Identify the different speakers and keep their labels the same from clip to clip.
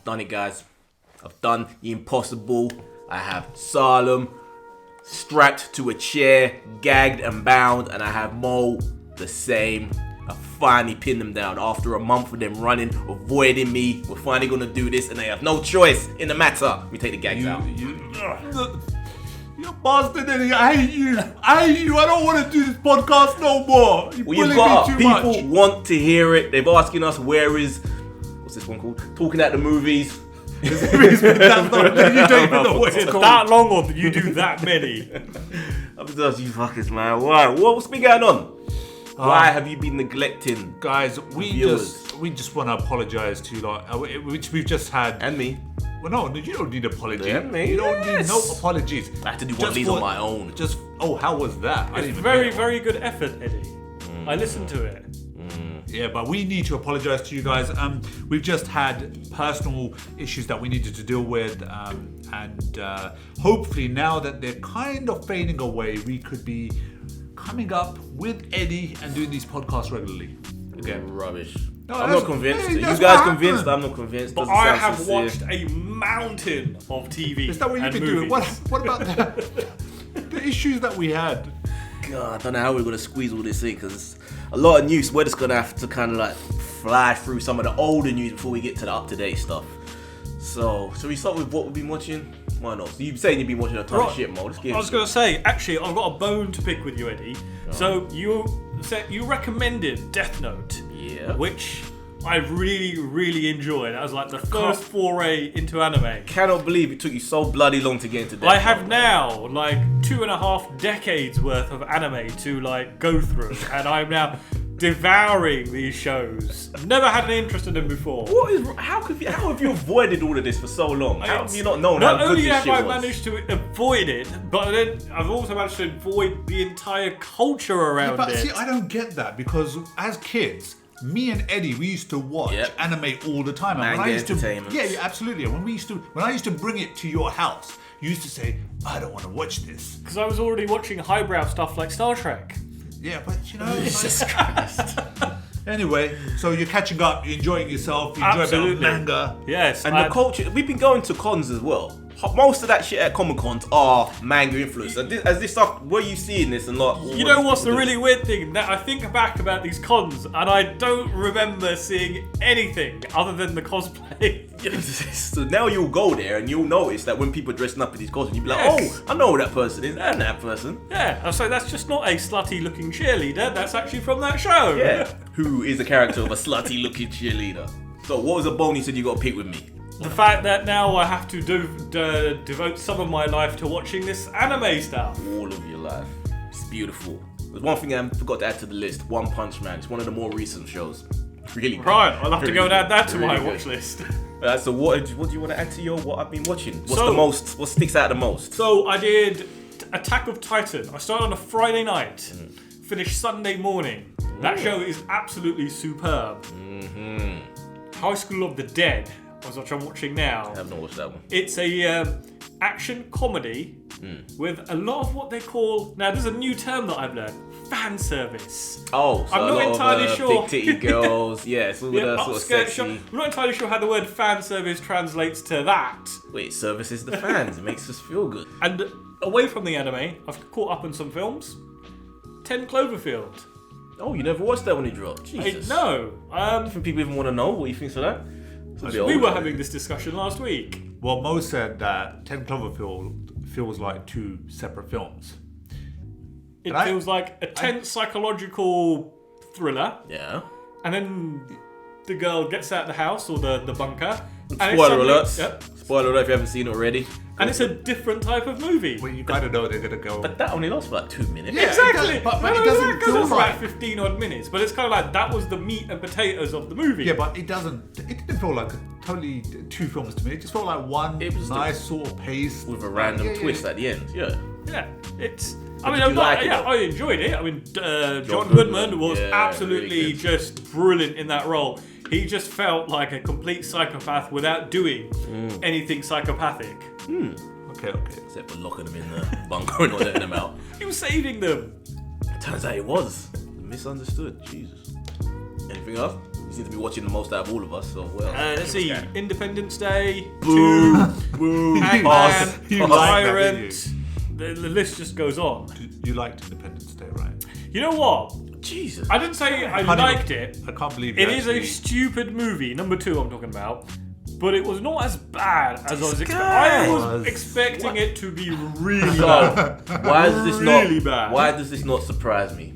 Speaker 1: I've done it, guys. I've done the impossible. I have Salem strapped to a chair, gagged and bound, and I have Mo the same. I finally pinned them down after a month of them running, avoiding me. We're finally gonna do this, and they have no choice in the matter. Let me take the gags out.
Speaker 2: You bastard, Eddie. I hate you. I don't want to do this podcast no more. You're
Speaker 1: You've got people want to hear it. They've asking us where is what's this one called? Talking at the movies.
Speaker 2: That's not, you don't even know what it's called.
Speaker 3: That long or you do that many?
Speaker 1: I'm just you fuckers, man. Why? What's been going on? Why have you been neglecting,
Speaker 2: guys? We just want to apologize to you, which we've just had.
Speaker 1: And me.
Speaker 2: Well, no, you don't need apology.
Speaker 1: Yeah, me.
Speaker 2: You don't need no apologies.
Speaker 1: I had to do one of these on my own.
Speaker 2: How was that?
Speaker 3: It's very good effort, Eddie. I listened to it.
Speaker 2: Yeah, but we need to apologize to you guys. We've just had personal issues that we needed to deal with, and hopefully now that they're kind of fading away, we could be coming up with Eddie and doing these podcasts regularly.
Speaker 1: Again, rubbish.
Speaker 2: No,
Speaker 1: I'm not convinced. Are you guys convinced? I'm not convinced.
Speaker 3: But I have watched a mountain of TV.
Speaker 2: Is that what you've been doing? What about the issues that we had?
Speaker 1: God, I don't know how we're gonna squeeze all this in because a lot of news. We're just gonna have to kind of like fly through some of the older news before we get to the up-to-date stuff. So, shall we start with what we've been watching? Why not? So you've saying you've been watching a ton of shit, Mo.
Speaker 3: I was gonna say, actually, I've got a bone to pick with you, Eddie. Oh. So you recommended Death Note, which I really enjoyed. That was like the first foray into anime.
Speaker 1: Cannot believe it took you so bloody long to get into Death Note.
Speaker 3: I have now like 2.5 decades worth of anime to like go through, and I'm now devouring these shows. Never had an interest in them before.
Speaker 1: How have you avoided all of this for so long? How have you not known how good this shit was?
Speaker 3: Not only have I managed to avoid it, but then I've also managed to avoid the entire culture around it.
Speaker 2: See, I don't get that because as kids, me and Eddie, we used to watch anime all the time. And
Speaker 1: Manga
Speaker 2: absolutely. And when I used to bring it to your house, you used to say, "I don't want to watch this,"
Speaker 3: because I was already watching highbrow stuff like Star Trek.
Speaker 2: Yeah, but
Speaker 1: Jesus Christ.
Speaker 2: Anyway, so you're catching up, you're enjoying yourself, you enjoy a bit of manga.
Speaker 3: Yes.
Speaker 1: And the culture, we've been going to cons as well. Most of that shit at Comic Cons are manga influenced. As this stuff, were you seeing this and not?
Speaker 3: You know what's the really weird thing? That I think back about these cons and I don't remember seeing anything other than the cosplay.
Speaker 1: So now you'll go there and you'll notice that when people are dressing up in these costumes, you'll be like, oh, I know who that person is, and that person.
Speaker 3: Yeah, so that's just not a slutty looking cheerleader, that's actually from that show.
Speaker 1: Yeah, who is a character of a slutty looking cheerleader. So what was a bone you said you got to pick with me?
Speaker 3: The fact that now I have to devote some of my life to watching this anime stuff.
Speaker 1: All of your life. It's beautiful. There's one thing I forgot to add to the list. One Punch Man. It's one of the more recent shows. Really good.
Speaker 3: Right, I'll have to go and add that to my watch list.
Speaker 1: So what do you want to add to your what I've been watching? What sticks out the most?
Speaker 3: So I did Attack of Titan. I started on a Friday night, finished Sunday morning. That show is absolutely superb. High School of the Dead was what I'm watching now.
Speaker 1: I have not watched that one.
Speaker 3: It's a action comedy with a lot of what they call, now there's a new term that I've learned, fan service.
Speaker 1: Oh, so
Speaker 3: I'm not entirely sure.
Speaker 1: Big titty girls, yeah, so with a sort of sexy.
Speaker 3: I'm not entirely sure how the word fan service translates to that.
Speaker 1: Wait, services the fans. It makes us feel good.
Speaker 3: And away from the anime, I've caught up on some films. 10 Cloverfield.
Speaker 1: Oh, you never watched that when it dropped? Jesus.
Speaker 3: No.
Speaker 1: Different people even want to know what you think of that.
Speaker 3: We were having this discussion last week.
Speaker 2: Well, Mo said that 10 Cloverfield feels like two separate films.
Speaker 3: It feels like a tense psychological thriller.
Speaker 1: Yeah.
Speaker 3: And then the girl gets out of the house or the bunker.
Speaker 1: Spoiler alert. Yep. Spoiler alert if you haven't seen it already.
Speaker 3: And it's a different type of movie.
Speaker 2: Well, you gotta know they're gonna go.
Speaker 1: But that only lasts for like 2 minutes.
Speaker 3: Yeah, exactly.
Speaker 2: But it doesn't feel like
Speaker 3: 15 odd minutes. But it's kind of like that was the meat and potatoes of the movie.
Speaker 2: Yeah, but it didn't feel like totally two films to me. It just felt like one nice sort of pace
Speaker 1: with a random twist at the end. Yeah.
Speaker 3: Yeah. I enjoyed it. I mean, John Goodman was absolutely really just brilliant in that role. He just felt like a complete psychopath without doing anything psychopathic.
Speaker 2: Okay.
Speaker 1: Except for locking them in the bunker and not letting them out.
Speaker 3: He was saving them.
Speaker 1: Turns out it was. Misunderstood. Jesus. Anything else? You seem to be watching the most out of all of us, so well.
Speaker 3: Let's see. Independence Day.
Speaker 1: Boo.
Speaker 3: 2.
Speaker 1: Boo.
Speaker 3: Ant-Man.
Speaker 2: You like that,
Speaker 3: Tyrant. The list just goes on.
Speaker 2: You liked Independence Day, right?
Speaker 3: You know what?
Speaker 1: Jesus.
Speaker 3: I didn't say I
Speaker 2: Honey,
Speaker 3: liked it.
Speaker 2: I can't believe
Speaker 3: It is a stupid movie. Number 2 I'm talking about. But it was not as bad as I was expecting. I was expecting it to be really bad.
Speaker 1: Why is this
Speaker 3: Really
Speaker 1: not?
Speaker 3: bad.
Speaker 1: Why does this not surprise me?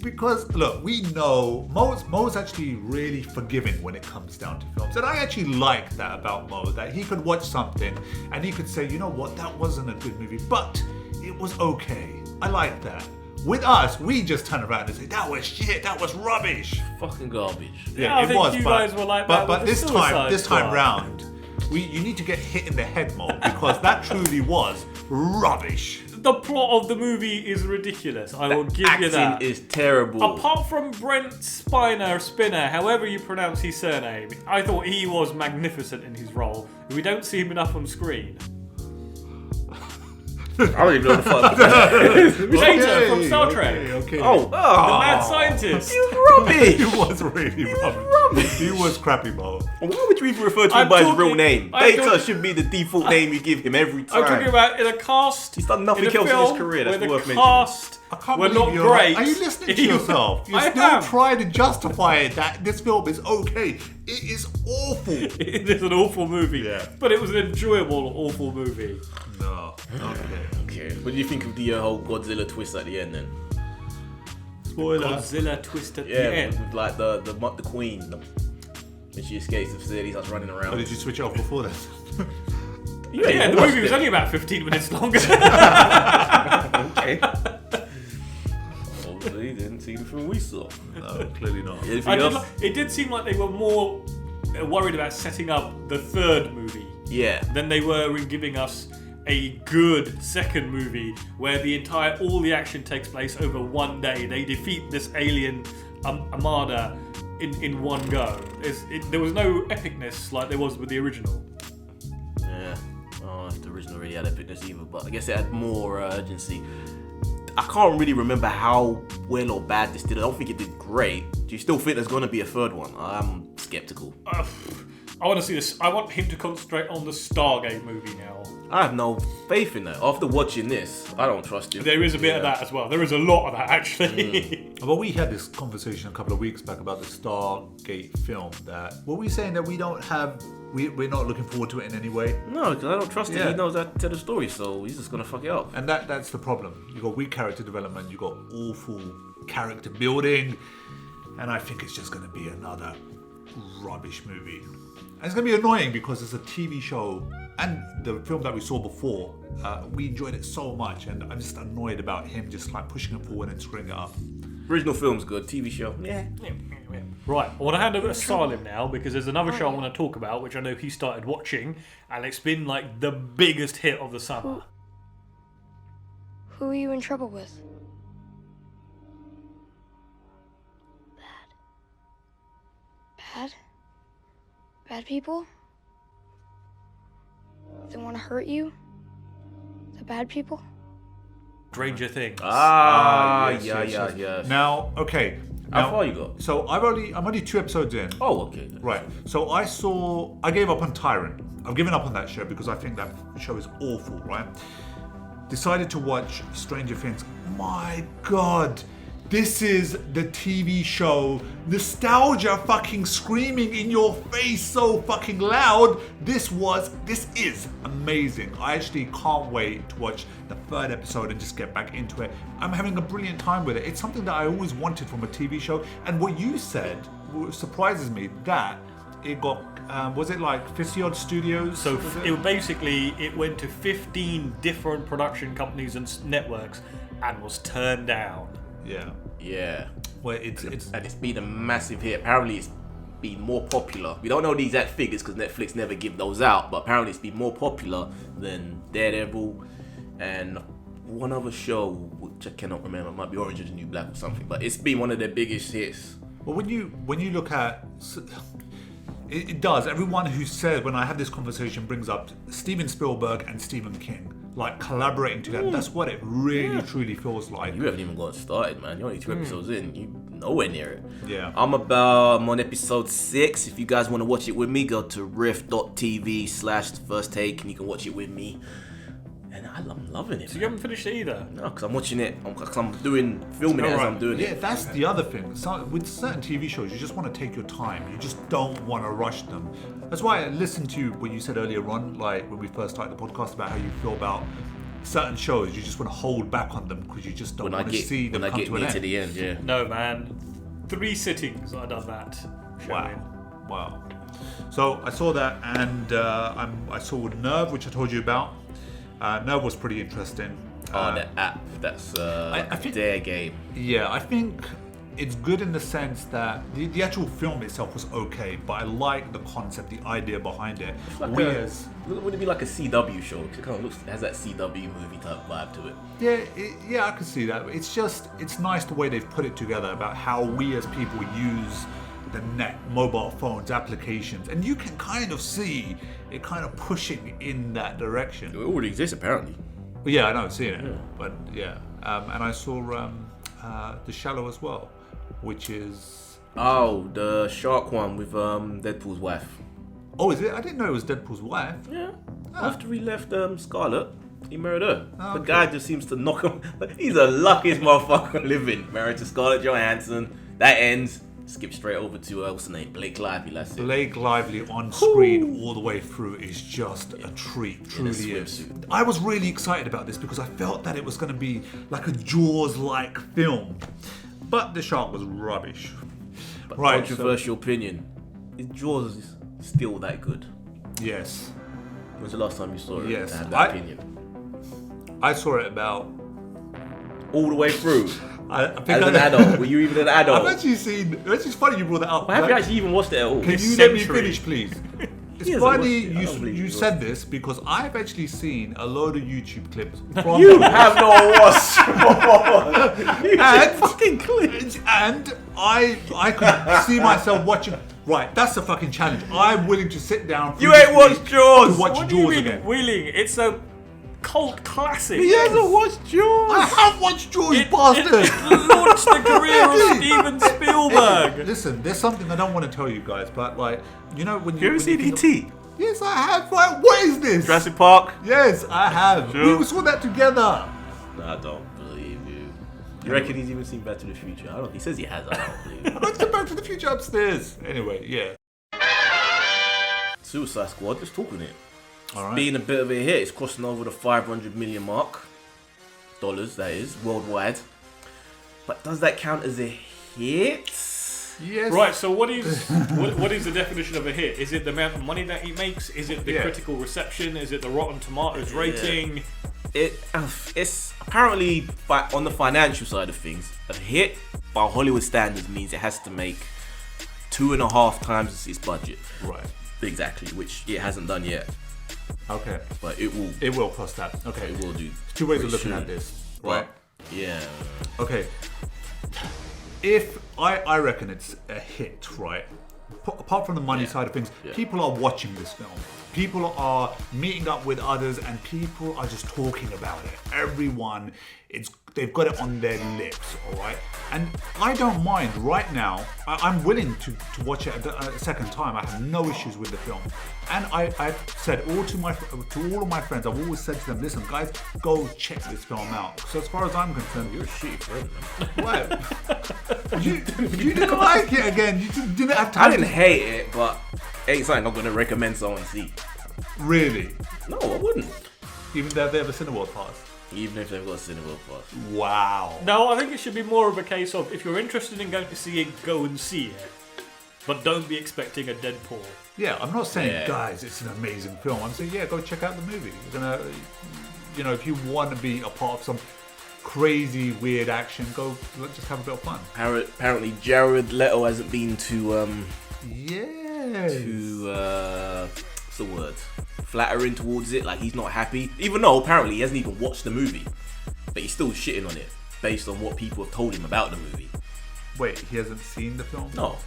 Speaker 2: Because look, we know Mo's actually really forgiving when it comes down to films, and I actually like that about Mo, that he could watch something and he could say, you know what, that wasn't a good movie, but it was okay. I like that. With us, we just turn around and say, that was shit, that was rubbish.
Speaker 1: Fucking garbage.
Speaker 3: Yeah, I think you guys were like that
Speaker 2: but
Speaker 3: with the
Speaker 2: this
Speaker 3: Suicide
Speaker 2: time
Speaker 3: Squad.
Speaker 2: round, you need to get hit in the head, Mo, because that truly was rubbish.
Speaker 3: The plot of the movie is ridiculous. I will give you that.
Speaker 1: Acting is terrible.
Speaker 3: Apart from Brent Spinner, however you pronounce his surname, I thought he was magnificent in his role. We don't see him enough on screen.
Speaker 1: I don't even know the fuck. That
Speaker 3: Data from Star Trek.
Speaker 2: Okay.
Speaker 1: Oh,
Speaker 3: The mad scientist.
Speaker 1: he was rubbish.
Speaker 2: He was really rubbish. He was crappy, Mo.
Speaker 1: Why would you even refer to him
Speaker 3: I'm
Speaker 1: by his
Speaker 3: talking-
Speaker 1: real name?
Speaker 3: I'm
Speaker 1: Data
Speaker 3: talking-
Speaker 1: should be the default name you give him every time.
Speaker 3: I'm talking about in a cast.
Speaker 1: He's done nothing
Speaker 3: in a
Speaker 1: else in
Speaker 3: film
Speaker 1: his career, that's
Speaker 3: where
Speaker 1: worth
Speaker 3: the
Speaker 1: mentioning.
Speaker 3: cast
Speaker 2: I can't
Speaker 3: were
Speaker 2: believe
Speaker 3: not
Speaker 2: you're
Speaker 3: great.
Speaker 2: Are you listening to yourself? You
Speaker 3: I
Speaker 2: still
Speaker 3: am.
Speaker 2: try to justify it that this film is okay. It is awful.
Speaker 3: It is an awful movie,
Speaker 2: Yeah.
Speaker 3: but it was an enjoyable, awful movie.
Speaker 2: No. Okay.
Speaker 1: Okay. What do you think of the whole Godzilla twist at the end then?
Speaker 2: Spoiler.
Speaker 3: Godzilla twist at the
Speaker 1: Yeah,
Speaker 3: end.
Speaker 1: with like the queen. When she escapes the facility, starts running around.
Speaker 2: Or did you switch it off before that?
Speaker 3: Yeah, the movie was only about 15 minutes long.
Speaker 1: Okay. Obviously, didn't see the film we saw.
Speaker 2: No, clearly not.
Speaker 1: Anything else?
Speaker 3: It did seem like they were more worried about setting up the third movie
Speaker 1: Yeah.
Speaker 3: than they were in giving us a good second movie where all the action takes place over one day. They defeat this alien armada in one go. There was no epicness like there was with the original.
Speaker 1: Yeah. Oh, if the original really had epicness either, but I guess it had more urgency. I can't really remember how well or bad this did. I don't think it did great. Do you still think there's going to be a third one? I'm skeptical.
Speaker 3: I want to see this. I want him to concentrate on the Stargate movie now.
Speaker 1: I have no faith in that. After watching this, I don't trust him.
Speaker 3: There is a bit of that as well. There is a lot of that actually.
Speaker 2: Well, we had this conversation a couple of weeks back about the Stargate film. That were we saying that we don't have, we're not looking forward to it in any way?
Speaker 1: No, because I don't trust him.
Speaker 2: Yeah.
Speaker 1: He knows how to tell the story, so he's just going to fuck it up.
Speaker 2: And that's the problem. You got weak character development. You got awful character building, and I think it's just going to be another rubbish movie. And it's going to be annoying because it's a TV show, and the film that we saw before, we enjoyed it so much, and I'm just annoyed about him just like pushing it forward and screwing it up.
Speaker 1: Original film's good. TV show, yeah.
Speaker 3: Right, I want to hand over to Salim now because there's another show I want to talk about, which I know he started watching, and it's been like the biggest hit of the summer.
Speaker 4: Who are you in trouble with? Bad? Bad people? They want to hurt you? The bad people?
Speaker 3: Stranger Things.
Speaker 1: Yes.
Speaker 2: Now, okay.
Speaker 1: How far you got?
Speaker 2: So I'm only 2 episodes in.
Speaker 1: Oh, okay.
Speaker 2: Right. So I gave up on Tyrant. I've given up on that show because I think that show is awful, right? Decided to watch Stranger Things. My God. This is the TV show. Nostalgia fucking screaming in your face so fucking loud. This is amazing. I actually can't wait to watch the 3rd episode and just get back into it. I'm having a brilliant time with it. It's something that I always wanted from a TV show. And what you said surprises me, that it got, was it like 50 odd studios?
Speaker 3: So it went to 15 different production companies and networks and was turned down.
Speaker 1: Yeah.
Speaker 2: Well, it's
Speaker 1: And it's been a massive hit. Apparently, it's been more popular. We don't know the exact figures because Netflix never give those out, but apparently, it's been more popular than Daredevil and one other show, which I cannot remember. It might be Orange is the New Black or something, but it's been one of their biggest hits.
Speaker 2: Well, when you look at it does. Everyone who said, when I have this conversation, brings up Steven Spielberg and Stephen King, like collaborating together. That's what it really truly feels like.
Speaker 1: You haven't even got started, man. You're only 2 episodes in. nowhere near it.
Speaker 2: Yeah.
Speaker 1: I'm on episode 6. If you guys want to watch it with me, go to riff.tv/first take and you can watch it with me. And I'm loving it.
Speaker 3: So you haven't finished it either?
Speaker 1: No, because I'm watching it. Because I'm filming it as I'm doing
Speaker 2: Yeah,
Speaker 1: it.
Speaker 2: that's the other thing. So, with certain TV shows, you just want to take your time. You just don't want to rush them. That's why I listened to what you said earlier on, like when we first started the podcast, about how you feel about certain shows. You just want to hold back on them because you just don't want to see them come to an end.
Speaker 1: To the end, yeah.
Speaker 3: No, man. 3 sittings I've done that.
Speaker 2: Wow. So I saw that, and I saw Nerve, which I told you about. Nerve was pretty interesting.
Speaker 1: The app. That's
Speaker 2: I think,
Speaker 1: their game.
Speaker 2: Yeah, I think it's good in the sense that the actual film itself was okay, but I like the concept, the idea behind it.
Speaker 1: Would it be like a CW show? It kind of has that CW movie type vibe to it.
Speaker 2: Yeah, I can see that. It's nice the way they've put it together about how we as people use the net, mobile phones, applications, and you can kind of see it kind of pushing in that direction.
Speaker 1: It already exists apparently.
Speaker 2: But yeah, I know, I've seen it. But yeah, and I saw The Shallow as well, which is
Speaker 1: the shark one with Deadpool's wife.
Speaker 2: Oh, is it? I didn't know it was Deadpool's wife.
Speaker 1: Yeah. After he left Scarlet, he married her.
Speaker 2: Oh,
Speaker 1: The
Speaker 2: okay.
Speaker 1: guy just seems to knock him. He's the luckiest motherfucker living. Married to Scarlett Johansson. That ends. Skip straight over to what's the name? Blake Lively. That's it.
Speaker 2: Blake Lively on screen all the way through is just a treat. Truly is.
Speaker 1: swimsuit.
Speaker 2: I was really excited about this because I felt that it was going to be like a Jaws-like film, but the shark was rubbish.
Speaker 1: But
Speaker 2: Right,
Speaker 1: controversial opinion. Is Jaws still that good?
Speaker 2: Yes,
Speaker 1: When's the last time you saw it?
Speaker 2: Yes.
Speaker 1: To have that opinion.
Speaker 2: I saw it about.
Speaker 1: All the way through.
Speaker 2: I think
Speaker 1: As an adult. Were you even an adult?
Speaker 2: I've actually seen. It's just funny you brought that up.
Speaker 1: Have you actually even watched it at all?
Speaker 2: Can you
Speaker 3: This
Speaker 2: let me
Speaker 3: century.
Speaker 2: finish, please? It's
Speaker 1: He hasn't
Speaker 2: funny
Speaker 1: watched it. I don't believe
Speaker 2: you
Speaker 1: he
Speaker 2: said this because I've actually seen a load of YouTube clips from
Speaker 1: You have not watched Jaws. You
Speaker 2: And-
Speaker 1: fucking clips.
Speaker 2: and I could see myself watching. Right, that's a fucking challenge. I'm willing to sit down.
Speaker 1: You ain't watched Jaws.
Speaker 2: To watch
Speaker 3: What do you
Speaker 2: Jaws
Speaker 3: mean
Speaker 2: again.
Speaker 3: willing? It's a cult classic.
Speaker 1: He hasn't watched Jaws.
Speaker 2: I have watched Jaws,
Speaker 3: It
Speaker 2: bastard.
Speaker 3: launched the career of Steven Spielberg.
Speaker 2: Listen, there's something I don't want to tell you guys, but like, you know when
Speaker 1: You ever
Speaker 2: when
Speaker 1: seen
Speaker 2: think of-
Speaker 1: E.T.?
Speaker 2: Yes, I have. Right, what is this?
Speaker 1: Jurassic Park?
Speaker 2: Yes, I have.
Speaker 1: Sure.
Speaker 2: We saw that together.
Speaker 1: No, I don't believe you. You reckon he's even seen Back to the Future? I don't. He says he has. I don't believe it.
Speaker 2: Let's get Back to the Future upstairs. Anyway, yeah.
Speaker 1: Suicide Squad. Just talking it.
Speaker 2: All right.
Speaker 1: Being a bit of a hit. It's crossing over the 500 million mark. Dollars, that is, worldwide. But does that count as a hit?
Speaker 2: Yes.
Speaker 3: Right, so what is the definition of a hit? Is it the amount of money that he makes? Is it the critical reception? Is it the Rotten Tomatoes rating?
Speaker 1: It's apparently, on the financial side of things, a hit by Hollywood standards means it has to make 2.5 times its budget.
Speaker 2: Right.
Speaker 1: Exactly, which it hasn't done yet.
Speaker 2: Okay.
Speaker 1: But it will.
Speaker 2: It will cost that. Okay.
Speaker 1: It will do.
Speaker 2: Two ways
Speaker 1: It
Speaker 2: of looking
Speaker 1: should.
Speaker 2: at this. Right.
Speaker 1: Yeah.
Speaker 2: Okay. If I reckon it's a hit, right? Apart from the money side of things, people are watching this film. People are meeting up with others, and people are just talking about it. Everyone, they've got it on their lips, all right? And I don't mind right now. I'm willing to watch it a second time. I have no issues with the film. And I've said to all of my friends, I've always said to them, listen, guys, go check this film out. So as far as I'm concerned,
Speaker 1: You're a shitty friend, man.
Speaker 2: what? you didn't like it again. You didn't have time.
Speaker 1: I didn't hate it, but it ain't something I'm gonna recommend someone see.
Speaker 2: Really?
Speaker 1: No, I wouldn't.
Speaker 2: Even though they have a Cineworld pass.
Speaker 1: Even if they've got a Cineworld pass.
Speaker 2: Wow.
Speaker 3: No, I think it should be more of a case of if you're interested in going to see it, go and see it. But don't be expecting a Deadpool.
Speaker 2: Yeah, I'm not saying,
Speaker 1: Yeah.
Speaker 2: guys, it's an amazing film. I'm saying, yeah, go check out the movie. You're gonna, if you want to be a part of some crazy, weird action, go just have a bit of fun.
Speaker 1: Apparently, Jared Leto hasn't been to
Speaker 2: Yes.
Speaker 1: what's the word? Flattering towards it. Like he's not happy, even though apparently he hasn't even watched the movie, but he's still shitting on it based on what people have told him about the movie.
Speaker 2: Wait, he hasn't seen the film?
Speaker 1: No,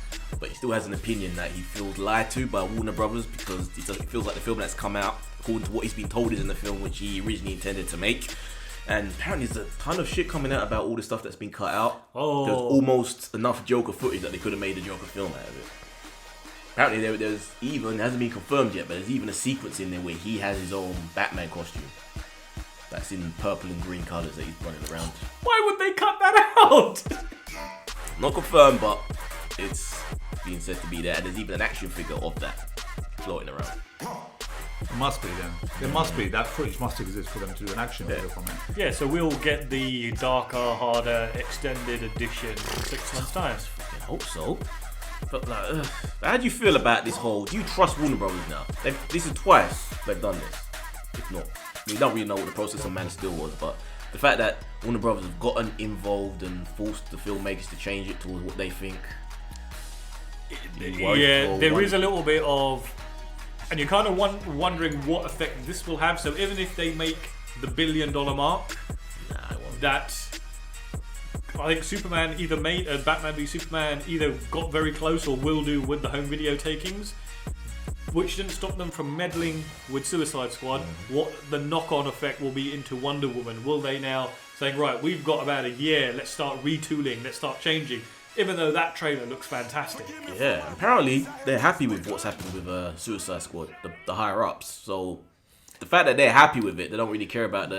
Speaker 1: but he still has an opinion that he feels lied to by Warner Brothers because he feels like the film that's come out, according to what he's been told is in the film which he originally intended to make, And apparently there's a ton of shit coming out about all the stuff that's been cut out.
Speaker 3: Oh.
Speaker 1: There's almost enough Joker footage that they could have made a Joker film out of it. Apparently there's even, it hasn't been confirmed yet, but there's even a sequence in there where he has his own Batman costume. That's in purple and green colours that he's running around.
Speaker 3: Why would they cut that out?
Speaker 1: Not confirmed, but it's being said to be there. And there's even an action figure of that floating around.
Speaker 2: It must be then. There must be. That footage must exist for them to do an action video from it.
Speaker 3: Yeah, so we'll get the darker, harder, extended edition in 6 months' time.
Speaker 1: I hope so. But like, how do you feel about this whole? Do you trust Warner Brothers now? This is twice they've done this. If not, we don't really know what the process on Man of Steel was, but the fact that Warner Brothers have gotten involved and forced the filmmakers to change it towards what they think.
Speaker 3: Yeah, there is a little bit of, and you're kind of wondering what effect this will have. So even if they make the $1 billion mark, that I think Superman either made Batman v Superman either got very close or will do with the home video takings, which didn't stop them from meddling with Suicide Squad. What the knock-on effect will be into Wonder Woman? Will they now saying, right, we've got about a year, let's start retooling, let's start changing, even though that trailer looks fantastic.
Speaker 1: Yeah, apparently they're happy with what's happened with Suicide Squad, the higher-ups. So the fact that they're happy with it, they don't really care about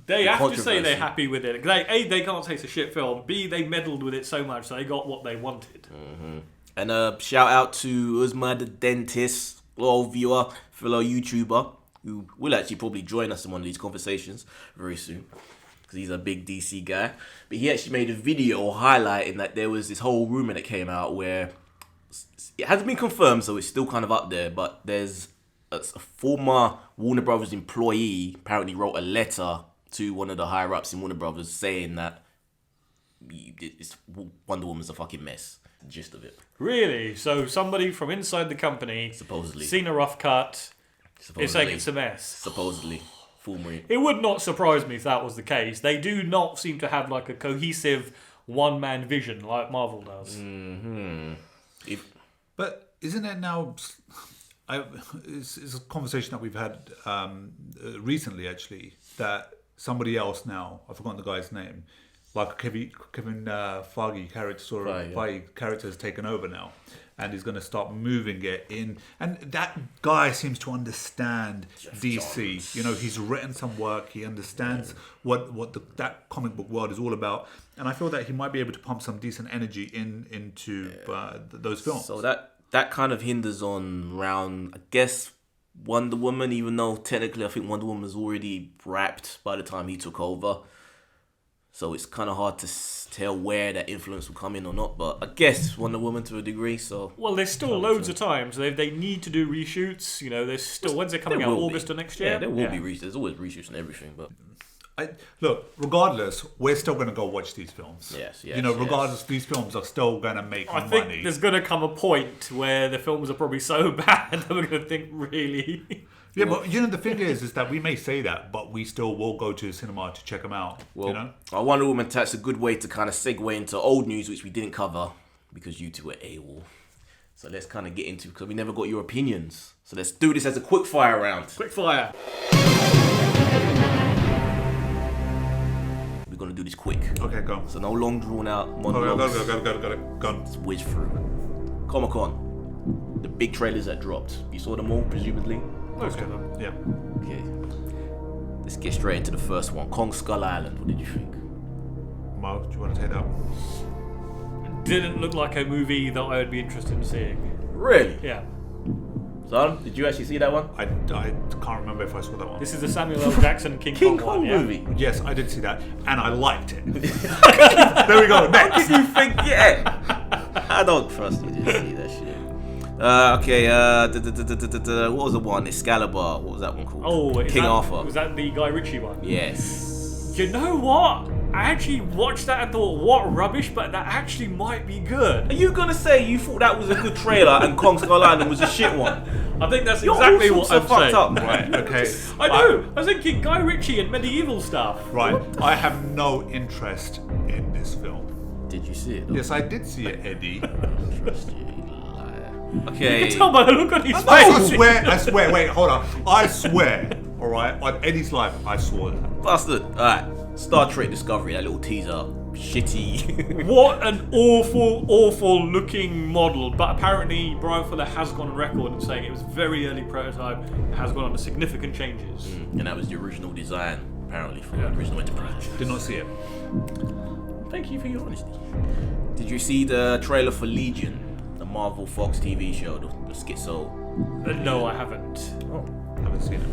Speaker 3: They have to say they're happy with it. A, they can't say it's a shit film. B, they meddled with it so much, so they got what they wanted.
Speaker 1: Mm-hmm. And shout out to Uzma the Dentist, loyal viewer, fellow YouTuber, who will actually probably join us in one of these conversations very soon, because he's a big DC guy. But he actually made a video highlighting that there was this whole rumor that came out where it hasn't been confirmed, so it's still kind of up there, but there's a former Warner Brothers employee apparently wrote a letter to one of the higher ups in Warner Brothers saying that Wonder Woman's a fucking mess. The gist of it.
Speaker 3: Really? So somebody from inside the company,
Speaker 1: supposedly,
Speaker 3: seen a rough cut, is saying it's a mess.
Speaker 1: Supposedly.
Speaker 3: It would not surprise me if that was the case. They do not seem to have like a cohesive one-man vision like Marvel does.
Speaker 1: Mm-hmm.
Speaker 2: But isn't it now? It's a conversation that we've had recently, actually. That somebody else now, I've forgotten the guy's name, like Kevin Feige character has taken over now, and he's going to start moving it in. And that guy seems to understand DC. Johns. You know, he's written some work. He understands what that comic book world is all about. And I feel that he might be able to pump some decent energy into those films.
Speaker 1: So that kind of hinders on around, I guess, Wonder Woman, even though technically I think Wonder Woman was already wrapped by the time he took over. So it's kind of hard to tell where that influence will come in or not. But I guess Wonder Woman to a degree. So
Speaker 3: well, there's still loads of times. They need to do reshoots. You know, there's still, when's it coming out? August of next year?
Speaker 1: Yeah, there will be reshoots. There's always reshoots and everything. But
Speaker 2: look, regardless, we're still going to go watch these films.
Speaker 1: Yes.
Speaker 2: You know, regardless, these films are still going to make money.
Speaker 3: I think there's going to come a point where the films are probably so bad that we're going to think, really.
Speaker 2: Yeah, but you know, the thing is that we may say that, but we still will go to the cinema to check them out.
Speaker 1: Well,
Speaker 2: you know?
Speaker 1: Our Wonder Woman that's a good way to kind of segue into old news, which we didn't cover because you two were AWOL. So let's kind of get into, because we never got your opinions. So let's do this as a quick fire round.
Speaker 3: Quick fire.
Speaker 1: We're going to do this quick.
Speaker 2: Okay, go.
Speaker 1: So no long drawn out monologues.
Speaker 2: Go.
Speaker 1: Let's whiz through. Comic-Con. The big trailers that dropped. You saw them all, presumably?
Speaker 3: Most of them.
Speaker 2: Yeah.
Speaker 1: Okay. Let's get straight into the first one. Kong Skull Island. What did you think?
Speaker 2: Mo, do you want to take that?
Speaker 3: Didn't look like a movie that I would be interested in seeing.
Speaker 1: Really?
Speaker 3: Yeah.
Speaker 1: Son, did you actually see that one?
Speaker 2: I can't remember if I saw that one.
Speaker 3: This is the Samuel L. Jackson King Kong one,
Speaker 1: movie.
Speaker 2: Yes, I did see that, and I liked it. There we go. Next.
Speaker 1: How did you think? Yeah. I don't trust you to see that shit. Okay. What was the one? Excalibur. What was that one called?
Speaker 3: Oh,
Speaker 1: King Arthur.
Speaker 3: Was that the Guy Ritchie one?
Speaker 1: Yes.
Speaker 3: You know what? I actually watched that and thought, what rubbish, but that actually might be good.
Speaker 1: Are you gonna say you thought that was a good trailer and Kong Skull Island was a shit one?
Speaker 3: I think that's exactly what I'm saying.
Speaker 1: Up.
Speaker 2: Right, okay.
Speaker 3: I know. I was thinking Guy Ritchie and medieval stuff.
Speaker 2: Right. I have no interest in this film.
Speaker 1: Did you see it? Though?
Speaker 2: Yes, I did see it, Eddie.
Speaker 1: Trust you, liar. Okay.
Speaker 3: You can tell by the look on his face.
Speaker 2: I swear. Wait, hold on. I swear. All right, on Eddie's life, I swore that.
Speaker 1: Bastard. All right. Star Trek Discovery, that little teaser, shitty.
Speaker 3: What an awful looking model. But apparently Brian Fuller has gone on record and saying it was very early prototype, has gone under significant changes.
Speaker 1: And that was the original design, apparently, for the original Enterprise.
Speaker 2: Did not see it.
Speaker 1: Thank you for your honesty. Did you see the trailer for Legion, the Marvel Fox TV show, the schizo?
Speaker 3: No, I haven't.
Speaker 1: Oh,
Speaker 2: Haven't seen it.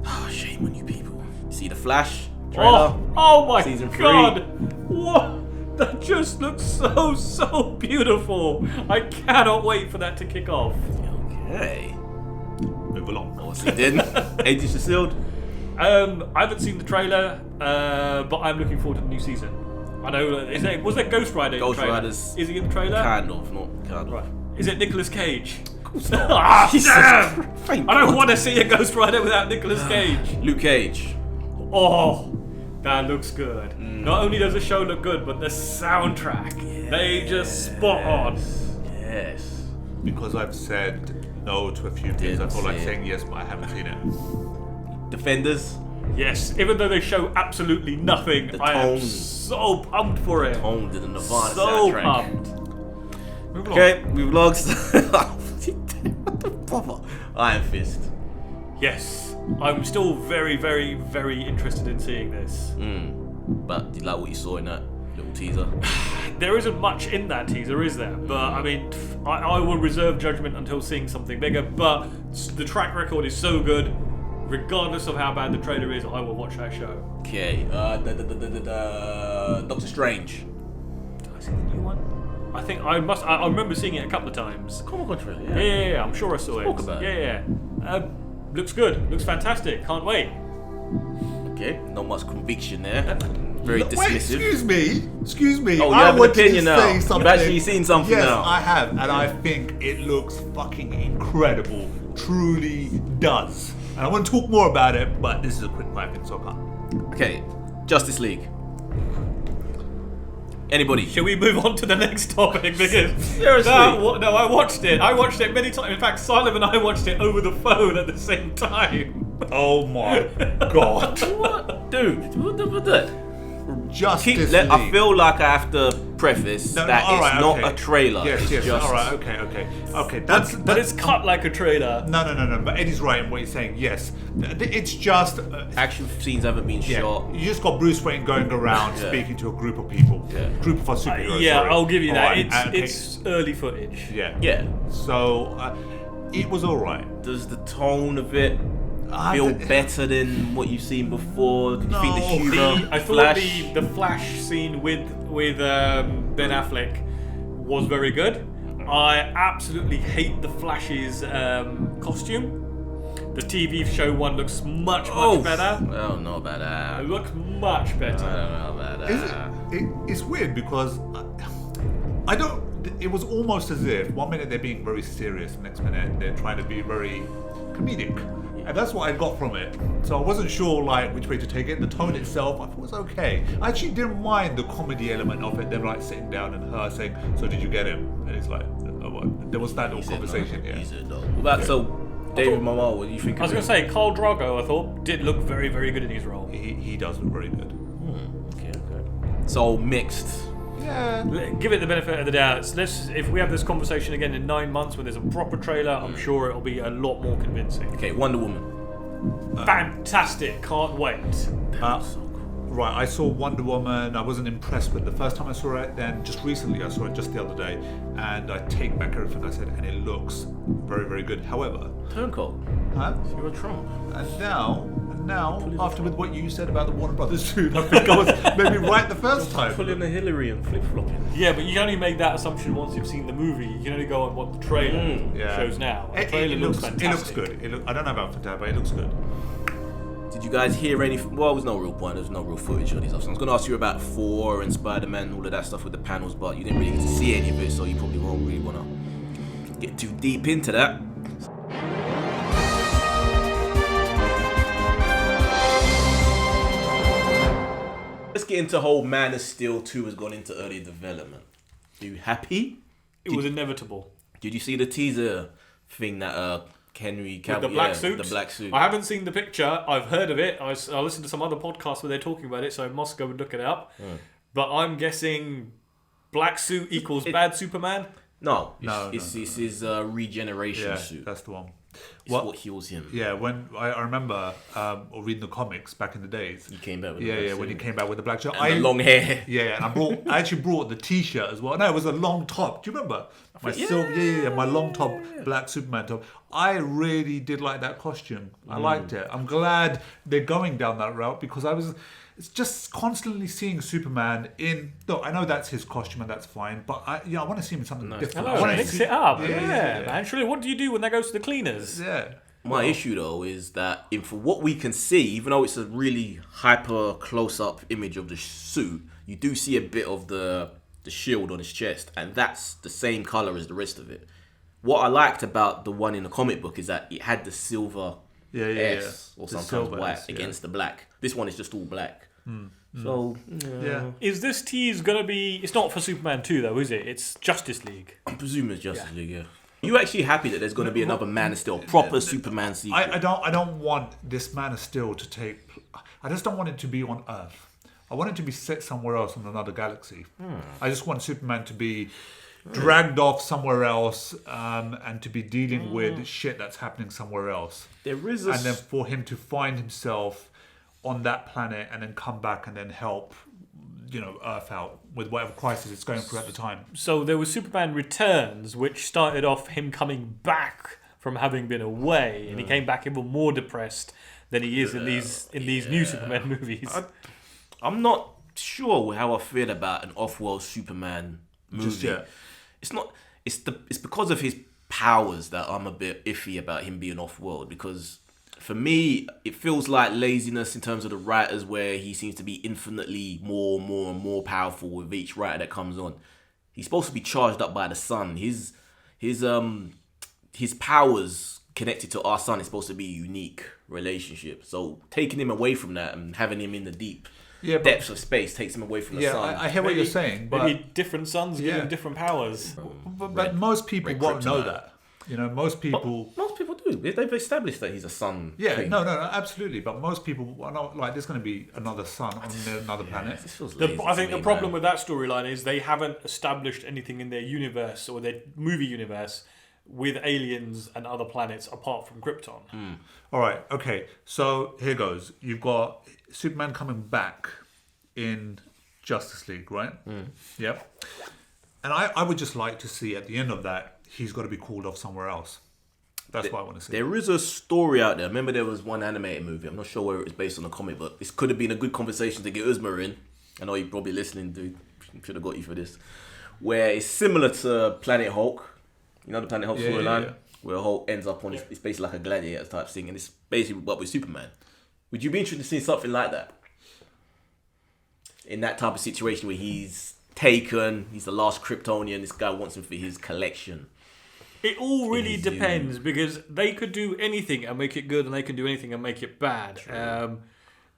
Speaker 1: oh, shame on you people. See the Flash trailer?
Speaker 3: Oh my
Speaker 1: Season 3.
Speaker 3: god! What? That just looks so beautiful. I cannot wait for that to kick off.
Speaker 1: Okay.
Speaker 2: Move along.
Speaker 1: What's he did? Agents of Shield.
Speaker 3: I haven't seen the trailer, but I'm looking forward to the new season. I know. Was there Ghost Rider?
Speaker 1: Ghost
Speaker 3: in the trailer?
Speaker 1: Rider's
Speaker 3: Is he in the trailer?
Speaker 1: Kind of, not kind of.
Speaker 3: Right. Is it Nicolas Cage?
Speaker 1: Ah,
Speaker 3: Damn!
Speaker 1: Thank
Speaker 3: I don't
Speaker 1: God.
Speaker 3: want to see a Ghost Rider without Nicolas Cage.
Speaker 1: Luke Cage.
Speaker 3: Oh, that looks good. Not only does the show look good, but the soundtrack. They just spot on.
Speaker 1: Yes.
Speaker 2: Because I've said no to a few things, I feel like saying yes, but I haven't seen it.
Speaker 1: Defenders.
Speaker 3: Yes, even though they show absolutely nothing,
Speaker 1: The
Speaker 3: I am
Speaker 1: tone.
Speaker 3: so pumped for it.
Speaker 1: Home to the Nirvana
Speaker 3: So
Speaker 1: soundtrack.
Speaker 3: pumped.
Speaker 2: Move along.
Speaker 1: Okay, we've logged. What the bother? Iron Fist.
Speaker 3: Yes, I'm still very interested in seeing this.
Speaker 1: But did you like what you saw in that little teaser?
Speaker 3: There isn't much in that teaser, is there? But I mean, I will reserve judgment until seeing something bigger. But the track record is so good, regardless of how bad the trailer is, I will watch that show.
Speaker 1: Okay, Doctor Strange.
Speaker 3: Did I see the new one? I think I must. I remember seeing it a couple of times.
Speaker 1: Comic Con trailer,
Speaker 3: Yeah, I'm sure I saw it.
Speaker 1: Talk about it.
Speaker 3: Yeah. Looks good. Looks fantastic. Can't wait.
Speaker 1: Okay, not much conviction there. Very
Speaker 2: Wait,
Speaker 1: dismissive.
Speaker 2: excuse me.
Speaker 1: Oh, you
Speaker 2: I
Speaker 1: have an
Speaker 2: wanted to
Speaker 1: opinion now.
Speaker 2: say
Speaker 1: You've
Speaker 2: something.
Speaker 1: actually seen something
Speaker 2: yes,
Speaker 1: now.
Speaker 2: I have, and I think it looks fucking incredible. Truly does. And I want to talk more about it, but this is a quick fire thing, so I can't.
Speaker 1: Okay, Justice League. Anybody?
Speaker 3: Shall we move on to the next topic? Because
Speaker 1: Seriously?
Speaker 3: no, I watched it. I watched it many times. In fact, Simon and I watched it over the phone at the same time.
Speaker 2: Oh my god.
Speaker 1: What? Dude, what the?
Speaker 2: Justice
Speaker 1: I
Speaker 2: League.
Speaker 1: feel like I have to preface that it's not a trailer.
Speaker 2: Yes,
Speaker 1: it's
Speaker 2: yes.
Speaker 1: just...
Speaker 2: All right. Okay.
Speaker 3: But it's cut like a trailer.
Speaker 2: No. But Eddie's right in what he's saying. Yes, it's just
Speaker 1: Action scenes haven't been shot.
Speaker 2: You just got Bruce Wayne going around speaking to a group of people. Group of superheroes.
Speaker 3: Yeah,
Speaker 2: sorry.
Speaker 3: I'll give you that.
Speaker 2: All right,
Speaker 3: It's early footage.
Speaker 2: Yeah.
Speaker 1: Yeah.
Speaker 2: So it was all right.
Speaker 1: Does the tone of it feel better than what you've seen before? Do you think the humor,
Speaker 3: I thought
Speaker 1: Flash?
Speaker 3: the Flash scene with Ben Affleck was very good. I absolutely hate the Flash's costume. The TV show one looks much better.
Speaker 1: I don't know about that.
Speaker 3: It looks much better.
Speaker 1: I don't know about that.
Speaker 2: It's weird because I don't. It was almost as if one minute they're being very serious, the next minute they're trying to be very comedic, and that's what I got from it. So I wasn't sure like which way to take it. The tone itself, I thought was okay. I actually didn't mind the comedy element of it. Them like sitting down and her saying, "So did you get him?" And it's like, oh, what? There was that little conversation.
Speaker 1: No.
Speaker 2: Yeah.
Speaker 1: He said no. So, David Momo, what do you think?
Speaker 3: I was going to say, Khal Drogo, I thought, did look very good in his role.
Speaker 2: He does look very good.
Speaker 1: Okay. So mixed.
Speaker 2: Yeah.
Speaker 3: Give it the benefit of the doubt. If we have this conversation again in 9 months when there's a proper trailer, I'm sure it'll be a lot more convincing.
Speaker 1: Okay, Wonder Woman.
Speaker 3: Fantastic. Can't wait.
Speaker 2: Right, I saw Wonder Woman. I wasn't impressed with it the first time I saw it. Then just recently, I saw it just the other day, and I take back everything I said, and it looks very good. However,
Speaker 1: Turncoat. You're a Trump.
Speaker 2: And now, after with what you said about the Warner Brothers suit, I think I was maybe right the first time.
Speaker 1: Pulling a Hillary and flip-flopping.
Speaker 3: Yeah, but you can only make that assumption once you've seen the movie. You can only go on what the trailer shows now. The trailer looks fantastic.
Speaker 2: It looks good. I don't know about fantastic, but it looks good.
Speaker 1: Did you guys hear any? Well, there was no real point. There was no real footage of these stuff. So I was going to ask you about 4 and Spiderman, all of that stuff with the panels, but you didn't really get to see any of it, so you probably won't really want to get too deep into that. Let's get into whole Man of Steel 2 has gone into early development. Are you happy?
Speaker 3: It was inevitable.
Speaker 1: Did you see the teaser thing that Henry
Speaker 3: with the black suit.
Speaker 1: The black suit.
Speaker 3: I haven't seen the picture. I've heard of it. I listened to some other podcasts where they're talking about it, so I must go and look it up. But I'm guessing black suit equals bad Superman.
Speaker 1: No, it's his regeneration suit.
Speaker 2: That's the one.
Speaker 1: It's what heals him.
Speaker 2: Yeah, when I remember reading the comics back in the days.
Speaker 1: He came back with
Speaker 2: when he came back with the black shirt.
Speaker 1: And the long hair.
Speaker 2: Yeah, and I actually brought the T-shirt as well. No, it was a long top. Do you remember? My my long top black Superman top. I really did like that costume. I liked it. I'm glad they're going down that route because it's just constantly seeing Superman in. Look, I know that's his costume and that's fine, but I want to see him in something different.
Speaker 3: I want to mix it up. Yeah. Actually, what do you do when that goes to the cleaners?
Speaker 2: Yeah.
Speaker 1: My issue though is that for what we can see, even though it's a really hyper close-up image of the suit, you do see a bit of the shield on his chest, and that's the same color as the rest of it. What I liked about the one in the comic book is that it had the silver S or sometimes white against the black. This one is just all black. So
Speaker 3: is this tease gonna be? It's not for Superman 2 though, is it? It's Justice League.
Speaker 1: I'm presuming it's Justice League. Yeah. You actually happy that there's going to be another Man of Steel, proper Superman sequel?
Speaker 2: I don't want this Man of Steel to take. I just don't want it to be on Earth. I want it to be set somewhere else in another galaxy. I just want Superman to be dragged off somewhere else and to be dealing with shit that's happening somewhere else.
Speaker 1: There is
Speaker 2: and then for him to find himself on that planet and then come back and then help, Earth out with whatever crisis it's going through at the time.
Speaker 3: So there was Superman Returns, which started off him coming back from having been away, and he came back even more depressed than he is in these new Superman movies.
Speaker 1: I'm not sure how I feel about an off-world Superman movie.
Speaker 2: Just yet.
Speaker 1: It's not. It's because of his powers that I'm a bit iffy about him being off-world, because for me, it feels like laziness in terms of the writers, where he seems to be infinitely more and more powerful with each writer that comes on. He's supposed to be charged up by the sun. His powers connected to our sun is supposed to be a unique relationship. So taking him away from that and having him in the deep depths of space takes him away from the sun.
Speaker 2: I hear what you're saying, but
Speaker 3: maybe different suns give him different powers.
Speaker 2: But most people won't know that. Most people
Speaker 1: do. They've established that he's a sun.
Speaker 2: Yeah,
Speaker 1: thing.
Speaker 2: no, absolutely. But most people are not like there's going to be another sun on another planet.
Speaker 3: I think the problem with that storyline is they haven't established anything in their universe or their movie universe with aliens and other planets apart from Krypton.
Speaker 2: All right, okay. So here goes. You've got Superman coming back in Justice League, right? Yep. And I would just like to see at the end of that, he's got to be called off somewhere else. That's what I want to see. There
Speaker 1: is a story out there. Remember, there was one animated movie. I'm not sure whether it was based on a comic, but this could have been a good conversation to get Uzma in. I know you're probably listening, dude. Should have got you for this. Where it's similar to Planet Hulk. You know the Planet Hulk storyline? Where Hulk ends up on it's basically like a gladiator type thing, and it's basically what with Superman. Would you be interested in seeing something like that? In that type of situation where he's taken, he's the last Kryptonian, this guy wants him for his collection.
Speaker 3: It all really depends, because they could do anything and make it good, and they can do anything and make it bad.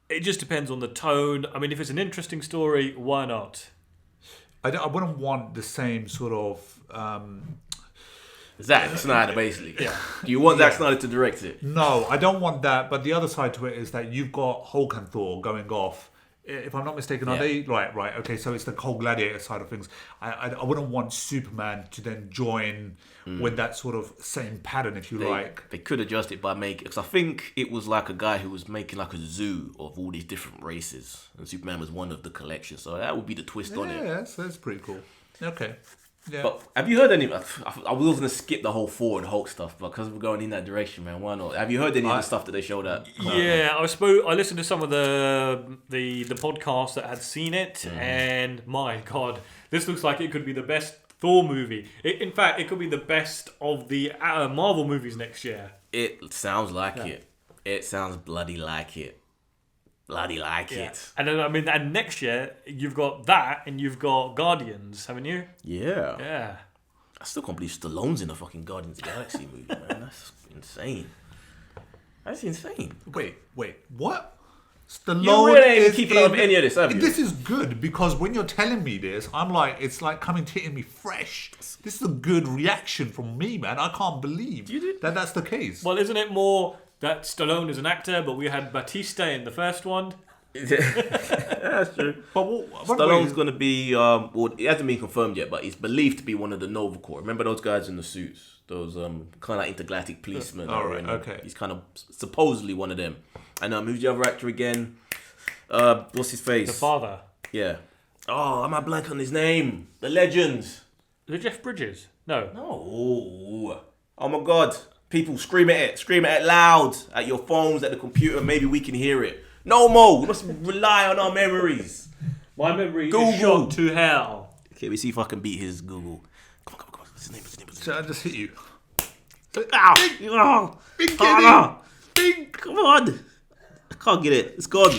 Speaker 3: It just depends on the tone. I mean, if it's an interesting story, why not?
Speaker 2: I wouldn't want the same sort of...
Speaker 1: Zack Snyder, basically. Do you want Zack Snyder to direct it?
Speaker 2: No, I don't want that. But the other side to it is that you've got Hulk and Thor going off. If I'm not mistaken, are they right? Okay, so it's the whole gladiator side of things. I wouldn't want Superman to then join with that sort of same pattern, if you like.
Speaker 1: They could adjust it by making, because I think it was like a guy who was making like a zoo of all these different races, and Superman was one of the collection. So that would be the twist on it.
Speaker 2: Yeah, that's pretty cool. Okay. Yeah.
Speaker 1: But have you heard any? I was going to skip the whole Thor and Hulk stuff, but because we're going in that direction, man, why not? Have you heard any of the stuff that they showed up?
Speaker 3: Yeah, I listened to some of the podcasts that had seen it, and my God, this looks like it could be the best Thor movie. In fact, it could be the best of the Marvel movies next year.
Speaker 1: It sounds like it. It sounds bloody like it. It.
Speaker 3: And then, and next year you've got that, and you've got Guardians, haven't you?
Speaker 1: Yeah. I still can't believe Stallone's in a fucking Guardians of the Galaxy movie, man. That's insane. That's insane.
Speaker 2: Wait, what? Stallone
Speaker 1: You really ain't
Speaker 2: is
Speaker 1: keeping up with any of this, have you?
Speaker 2: This is good because when you're telling me this, I'm like, it's like coming to hitting me fresh. This is a good reaction from me, man. I can't believe that that's the case.
Speaker 3: Well, isn't it more that Stallone is an actor, but we had Batista in the first one?
Speaker 1: That's true.
Speaker 2: But
Speaker 1: Stallone's going to be, well, it hasn't been confirmed yet, but he's believed to be one of the Nova Corps. Remember those guys in the suits? Those kind of like intergalactic policemen.
Speaker 2: All right, okay.
Speaker 1: He's kind of supposedly one of them. And who's the other actor again? What's his face?
Speaker 3: The father.
Speaker 1: Yeah. Oh, am I blank on his name? The legend.
Speaker 3: Is it Jeff Bridges? No.
Speaker 1: No. Oh my God. People scream at it. Scream at it loud. At your phones, at the computer. Maybe we can hear it. No more. We must rely on our memories.
Speaker 3: My memory
Speaker 1: Google.
Speaker 3: is shot to hell.
Speaker 1: Okay, we see if I can beat his Google. Come on. What's his name?
Speaker 2: Should I just hit you?
Speaker 1: Ow!
Speaker 2: Big
Speaker 1: Big! Come on! I can't get it. It's gone.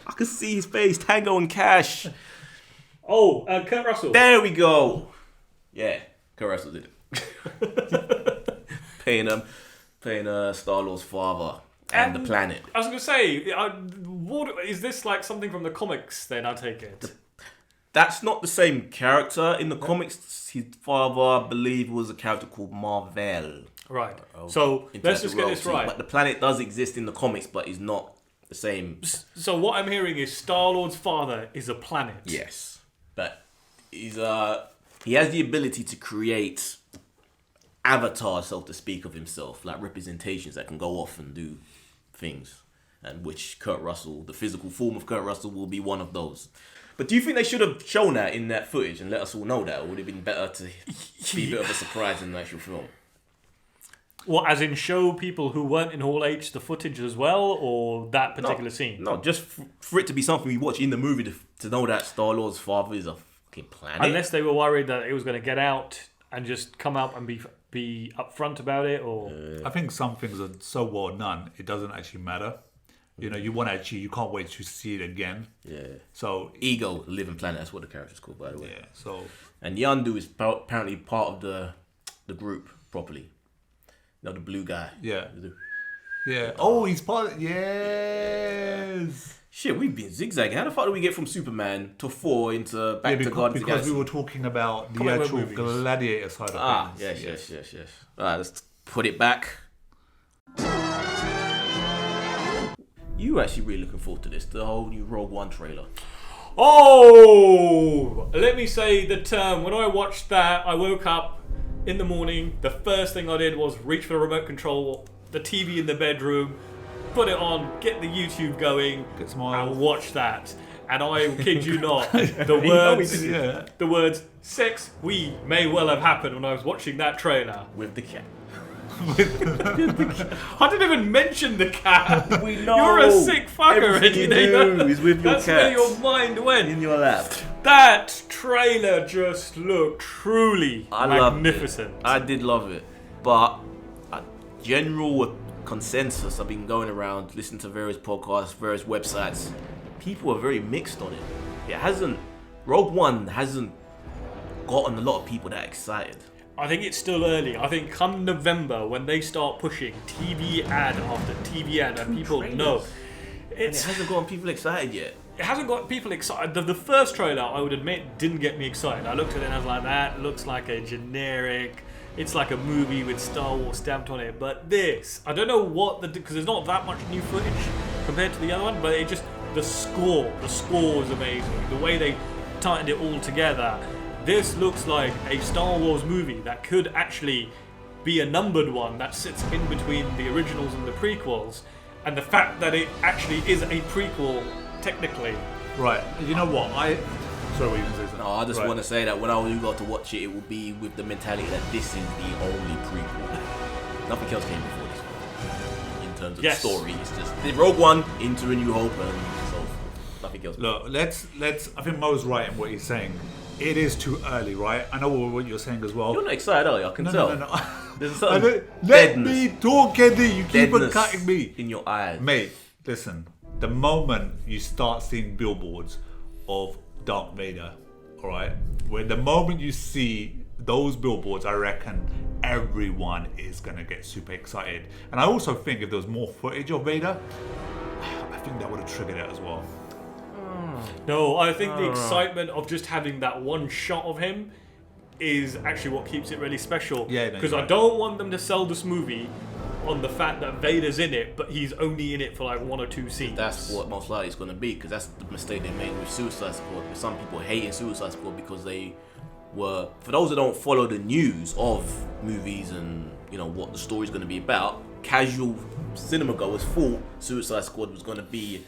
Speaker 1: I can see his face. Tango and Cash.
Speaker 3: Oh, Kurt Russell.
Speaker 1: There we go. Yeah, Kurt Russell did it. paying Star-Lord's father and the planet.
Speaker 3: I was going to say, what is this like something from the comics then, I take it?
Speaker 1: That's not the same character. In the comics, his father, I believe, was a character called Marvel.
Speaker 3: Right. So let's just get this right.
Speaker 1: But the planet does exist in the comics, but is not the same.
Speaker 3: So what I'm hearing is Star-Lord's father is a planet.
Speaker 1: Yes. But he has the ability to create avatars, so to speak, of himself, like representations that can go off and do things. And which Kurt Russell, the physical form of Kurt Russell, will be one of those. But do you think they should have shown that in that footage and let us all know that? Or would it have been better to be a bit of a surprise in the actual film?
Speaker 3: Well, as in show people who weren't in Hall H the footage as well, or that particular scene?
Speaker 1: No, just for it to be something we watch in the movie to know that Star-Lord's father is a fucking planet.
Speaker 3: Unless they were worried that it was going to get out and just come out and be upfront about it, or...
Speaker 2: I think some things are so well done, it doesn't actually matter. You know, you can't wait to see it again.
Speaker 1: Yeah.
Speaker 2: So
Speaker 1: Ego, the living planet, that's what the character's called, by the way.
Speaker 2: Yeah, so...
Speaker 1: And Yondu is apparently part of the group properly. No, the blue guy.
Speaker 2: Yeah. Yeah. Oh, he's part of... Yes!
Speaker 1: Shit, we've been zigzagging. How the fuck did we get from Superman to Thor into back to Guardians of the
Speaker 2: because
Speaker 1: Galaxy?
Speaker 2: we were talking about the actual gladiator side of things.
Speaker 1: Yes. Alright, let's put it back. You actually really looking forward to this, the whole new Rogue One trailer.
Speaker 3: Oh! Let me say the term. When I watched that, I woke up in the morning. The first thing I did was reach for the remote control, the TV in the bedroom, put it on, get the YouTube going, and watch that. And I kid you not, the words "sex we may well have happened" when I was watching that trailer
Speaker 1: with the cat.
Speaker 3: I didn't even mention the cat.
Speaker 1: We know.
Speaker 3: You're a sick fucker.
Speaker 1: Everything you do is with your cat.
Speaker 3: That's where your mind went.
Speaker 1: In your lap.
Speaker 3: That trailer just looked truly magnificent.
Speaker 1: I did love it. But general consensus, I've been going around, listening to various podcasts, various websites. People are very mixed on it. Rogue One hasn't gotten a lot of people that excited.
Speaker 3: I think it's still early. I think come November, when they start pushing TV ad after TV ad, and people know.
Speaker 1: It hasn't gotten people excited yet.
Speaker 3: It hasn't got people excited. The first trailer, I would admit, didn't get me excited. I looked at it and I was like, that looks like a generic... It's like a movie with Star Wars stamped on it. but this, I don't know what because there's not that much new footage compared to the other one, but it just, the score was amazing. The way they tightened it all together. This looks like a Star Wars movie that could actually be a numbered one that sits in between the originals and the prequels, and the fact that it actually is a prequel, technically.
Speaker 2: Right. You know what? Sorry, what you can say something.
Speaker 1: No, I just want to say that when I got to watch it, it will be with the mentality that this is the only prequel. Nothing else came before this one. In terms of the story, it's just the Rogue One, Into a New Hope, and so forth. Nothing else.
Speaker 2: Look, let's. I think Mo's right in what he's saying. It is too early, right? I know what you're saying as well.
Speaker 1: You're not excited, are you? I can tell.
Speaker 2: No.
Speaker 1: There's something
Speaker 2: Let me talk, Eddie. You keep on cutting me.
Speaker 1: In your eyes.
Speaker 2: Mate, listen. The moment you start seeing billboards of Darth Vader, alright? The moment you see those billboards, I reckon everyone is going to get super excited. And I also think if there was more footage of Vader, I think that would have triggered it as well.
Speaker 3: No, I think the excitement of just having that one shot of him is actually what keeps it really special.
Speaker 2: Yeah, no,
Speaker 3: because
Speaker 2: you're
Speaker 3: I
Speaker 2: right.
Speaker 3: don't want them to sell this movie on the fact that Vader's in it, but he's only in it for like 1 or 2 scenes.
Speaker 1: That's what most likely it's going to be, because that's the mistake they made with Suicide Squad. With some people hating Suicide Squad because they were, for those that don't follow the news of movies and what the story's going to be about, casual cinema goers thought Suicide Squad was going to be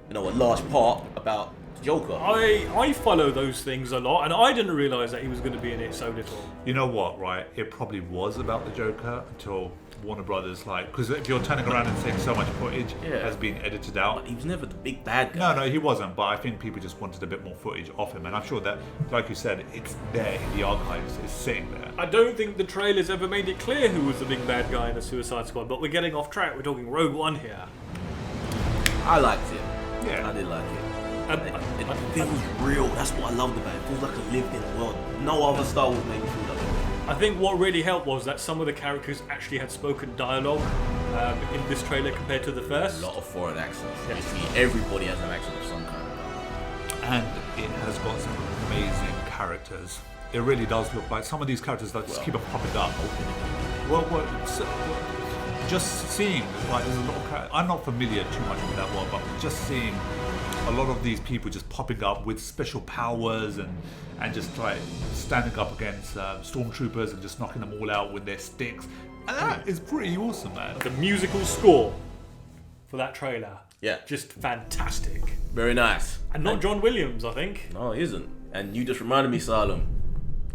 Speaker 1: a large part about Joker.
Speaker 3: I follow those things a lot, and I didn't realise that he was going to be in it so little.
Speaker 2: You know what, right? It probably was about the Joker until Warner Brothers, because if you're turning around and saying so much footage has been edited out.
Speaker 1: But he was never the big bad guy.
Speaker 2: No, he wasn't, but I think people just wanted a bit more footage of him, and I'm sure that, like you said, it's there in the archives, it's sitting there.
Speaker 3: I don't think the trailers ever made it clear who was the big bad guy in the Suicide Squad, but we're getting off track. We're talking Rogue One here.
Speaker 1: I liked it.
Speaker 2: Yeah.
Speaker 1: I did like it. It feels real. That's what I loved about it. It feels like a lived-in world. No other Star Wars made me feel like it.
Speaker 3: I think what really helped was that some of the characters actually had spoken dialogue in this trailer compared to the first.
Speaker 1: A lot of foreign accents.
Speaker 3: Yeah.
Speaker 1: Basically, everybody has an accent of some kind.
Speaker 2: And it has got some amazing characters. It really does look like some of these characters that just keep on popping up. Just seeing, there's a lot of characters. I'm not familiar too much with that one, but just seeing a lot of these people just popping up with special powers and just standing up against stormtroopers and just knocking them all out with their sticks. And that is pretty awesome, man.
Speaker 3: The musical score for that trailer.
Speaker 1: Yeah.
Speaker 3: Just fantastic.
Speaker 1: Very nice.
Speaker 3: And not John Williams, I think.
Speaker 1: No, it isn't. And you just reminded me, Salem.